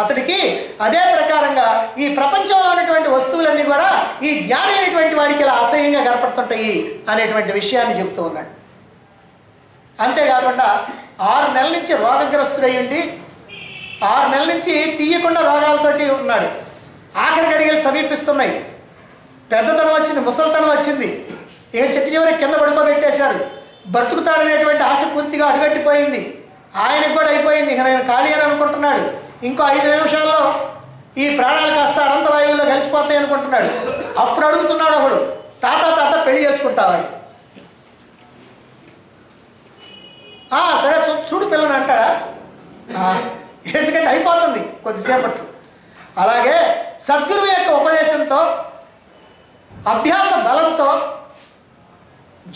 అతడికి అదే ప్రకారంగా ఈ ప్రపంచంలో ఉన్నటువంటి వస్తువులన్నీ కూడా ఈ జ్ఞాని అయినటువంటి వాడికి ఇలా అసహ్యంగా కనపడుతుంటాయి అనేటువంటి విషయాన్ని చెబుతూ ఉన్నాడు. అంతేకాకుండా 6 నెలల నుంచి రోగగ్రస్తుడై ఉండి 6 నెలల నుంచి తీయకుండా రోగాలతోటి ఉన్నాడు. ఆఖరి గడిగలు సమీపిస్తున్నాయి. పెద్దతనం వచ్చింది, ముసలితనం వచ్చింది. ఏ చెట్టు చివరికి కింద పడుకోబెట్టేశారు. బ్రతుకుతాడనేటువంటి ఆశ పూర్తిగా అడుగట్టిపోయింది. ఆయనకు కూడా అయిపోయింది. ఇక నేను ఖాళీ అని అనుకుంటున్నాడు. ఇంకో 5 నిమిషాల్లో ఈ ప్రాణాలు కాస్త అనంత వాయువుల్లో కలిసిపోతాయి అనుకుంటున్నాడు. అప్పుడు అడుగుతున్నాడు ఒకడు, తాత పెళ్లి చేసుకుంటావని. సరే చూడు పిల్లని అంటాడా? ఎందుకంటే అయిపోతుంది కొద్దిసేపట్లో. అలాగే సద్గురువు యొక్క ఉపదేశంతో అభ్యాస బలంతో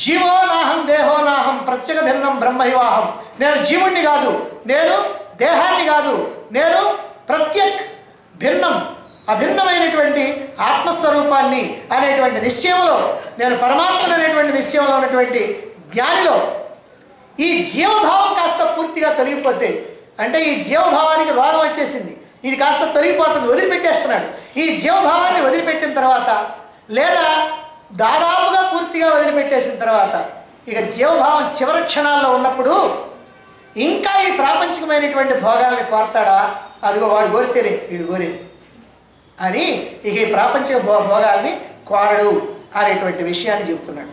జీవో నాహం దేహో నాహం ప్రత్యేక భిన్నం బ్రహ్మైవాహం, నేను జీవుణ్ణి కాదు, నేను దేహాన్ని కాదు, నేను ప్రత్యేక్ భిన్నం అభిన్నమైనటువంటి ఆత్మస్వరూపాన్ని అనేటువంటి నిశ్చయంలో, నేను పరమాత్మను అనేటువంటి నిశ్చయంలో ఉన్నటువంటి జ్ఞానిలో ఈ జీవభావం కాస్త పూర్తిగా తొలగిపోతే, అంటే ఈ జీవభావానికి రోగం వచ్చేసింది, ఇది కాస్త తొలగిపోతుంది, వదిలిపెట్టేస్తున్నాడు. ఈ జీవభావాన్ని వదిలిపెట్టిన తర్వాత లేదా దాదాపుగా పూర్తిగా వదిలిపెట్టేసిన తర్వాత ఇక జీవభావం చివరి క్షణాల్లో ఉన్నప్పుడు ఇంకా ఈ ప్రాపంచికమైనటువంటి భోగాల్ని కోరతాడా? అదిగో వాడు కోరితేనే వీడు కోరేది అని ఇక ఈ ప్రాపంచిక భోగాల్ని కోరడు అనేటువంటి విషయాన్ని చెబుతున్నాడు.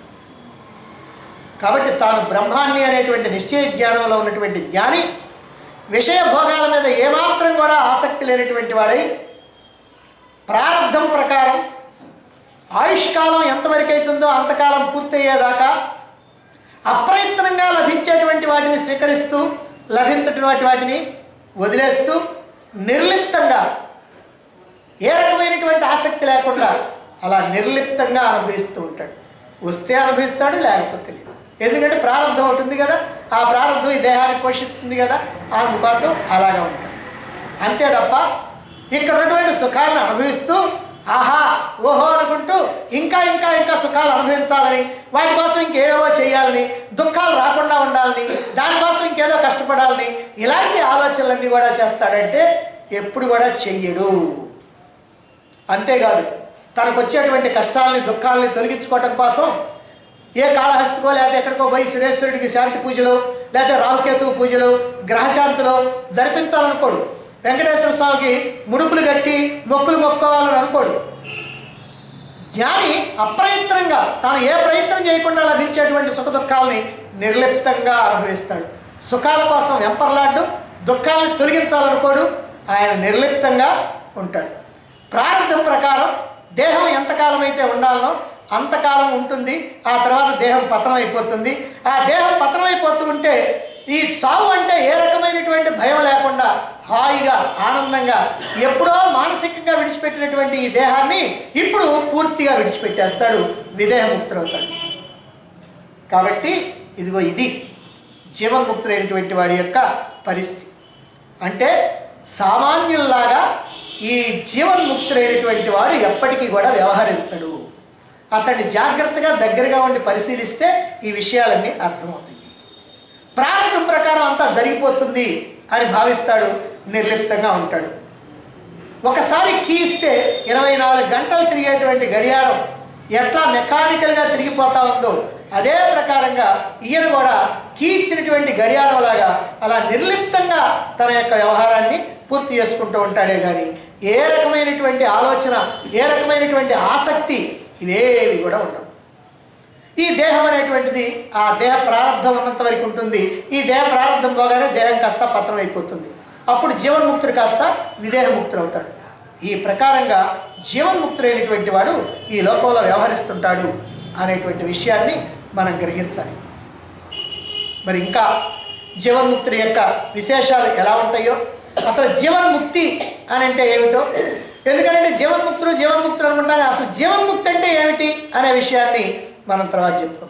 కాబట్టి తాను బ్రహ్మాన్ని అనేటువంటి నిశ్చయ జ్ఞానంలో ఉన్నటువంటి జ్ఞాని విషయ భోగాల మీద ఏమాత్రం కూడా ఆసక్తి లేనటువంటి వాడై ప్రారబ్ధం ప్రకారం ఆయుష్కాలం ఎంతవరకు అవుతుందో అంతకాలం పూర్తయ్యేదాకా అప్రయత్నంగా లభించేటువంటి వాటిని స్వీకరిస్తూ లభించినటువంటి వాటిని వదిలేస్తూ నిర్లిప్తంగా, ఏ రకమైనటువంటి ఆసక్తి లేకుండా అలా నిర్లిప్తంగా అనుభవిస్తూ ఉంటాడు. వస్తే అనుభవిస్తాడు, లేకపోతే లేదు. ఎందుకంటే ప్రారంభం ఉంటుంది కదా, ఆ ప్రారంభం ఈ దేహాన్ని పోషిస్తుంది కదా, అందుకోసం అలాగా ఉంటాడు. అంతే తప్ప ఇక్కడ ఉన్నటువంటి సుఖాలను అనుభవిస్తూ ఆహా ఓహో అనుకుంటూ ఇంకా ఇంకా ఇంకా సుఖాలు అనుభవించాలని, వాటి కోసం ఇంకేవేవో చేయాలని, దుఃఖాలు రాకుండా ఉండాలని, దానికోసం ఇంకేదో కష్టపడాలని, ఇలాంటి ఆలోచనలన్నీ కూడా చేస్తాడంటే ఎప్పుడు కూడా చెయ్యడు. అంతేకాదు, తనకు వచ్చేటువంటి కష్టాలని దుఃఖాలని తొలగించుకోవటం కోసం ఏ కాళహస్తికో లేకపోతే ఎక్కడికో పోయి శనేశ్వరుడికి శాంతి పూజలు, లేకపోతే రాహుకేతువు పూజలు, గ్రహశాంతులు జరిపించాలనుకోడు. వెంకటేశ్వర స్వామికి ముడుపులు కట్టి మొక్కులు మొక్కోవాలని అనుకోడు. జ్ఞాని అప్రయత్నంగా, తాను ఏ ప్రయత్నం చేయకుండా లభించేటువంటి సుఖ దుఃఖాలని నిర్లిప్తంగా అనుభవిస్తాడు. సుఖాల కోసం వెంపర్లాడ్డు, దుఃఖాలను తొలగించాలనుకోడు. ఆయన నిర్లిప్తంగా ఉంటాడు. ప్రారంభం ప్రకారం దేహం ఎంతకాలం అయితే ఉండాలనో అంతకాలం ఉంటుంది. ఆ తర్వాత దేహం పతనం అయిపోతుంది. ఆ దేహం పతనం అయిపోతూ ఉంటే ఈ చావు అంటే ఏ రకమైనటువంటి భయం లేకుండా హాయిగా ఆనందంగా ఎప్పుడో మానసికంగా విడిచిపెట్టినటువంటి ఈ దేహాన్ని ఇప్పుడు పూర్తిగా విడిచిపెట్టేస్తాడు, విదేహముక్తుడవుతాడు. కాబట్టి ఇదిగో ఇది జీవన్ముక్తుడైనటువంటి వాడి యొక్క పరిస్థితి. అంటే సామాన్యుల్లాగా ఈ జీవన్ముక్తుడైనటువంటి వాడు ఎప్పటికీ కూడా వ్యవహరించడు. అతన్ని జాగ్రత్తగా దగ్గరగా ఉండి పరిశీలిస్తే ఈ విషయాలన్నీ అర్థమవుతాయి. ప్రారంభం ప్రకారం అంతా జరిగిపోతుంది అని భావిస్తాడు, నిర్లిప్తంగా ఉంటాడు. ఒకసారి కీ ఇస్తే 24 గంటలు తిరిగేటువంటి గడియారం ఎట్లా మెకానికల్గా తిరిగిపోతా ఉందో అదే ప్రకారంగా ఈయన కూడా కీ ఇచ్చినటువంటి గడియారం లాగా అలా నిర్లిప్తంగా తన యొక్క వ్యవహారాన్ని పూర్తి చేసుకుంటూ ఉంటాడే కానీ ఏ రకమైనటువంటి ఆలోచన, ఏ రకమైనటువంటి ఆసక్తి ఇవేవి కూడా ఉండవు. ఈ దేహం అనేటువంటిది ఆ దేహ ప్రారంభం ఉన్నంత వరకు ఉంటుంది. ఈ దేహ ప్రారంభం పోగానే దేహం కాస్త పతనం అయిపోతుంది. అప్పుడు జీవన్ముక్తుడు కాస్త విదేహముక్తుడు అవుతాడు. ఈ ప్రకారంగా జీవన్ముక్తుడైనటువంటి వాడు ఈ లోకంలో వ్యవహరిస్తుంటాడు అనేటువంటి విషయాన్ని మనం గ్రహించాలి. మరి ఇంకా జీవన్ముక్తుడి యొక్క విశేషాలు ఎలా ఉంటాయో, అసలు జీవన్ముక్తి అని అంటే ఏమిటో, ఎందుకంటే జీవన్ముక్తుడు అనుకుంటాను, అసలు జీవన్ముక్తి అంటే ఏమిటి అనే విషయాన్ని మనం తర్వాత చెప్పుకుందాం.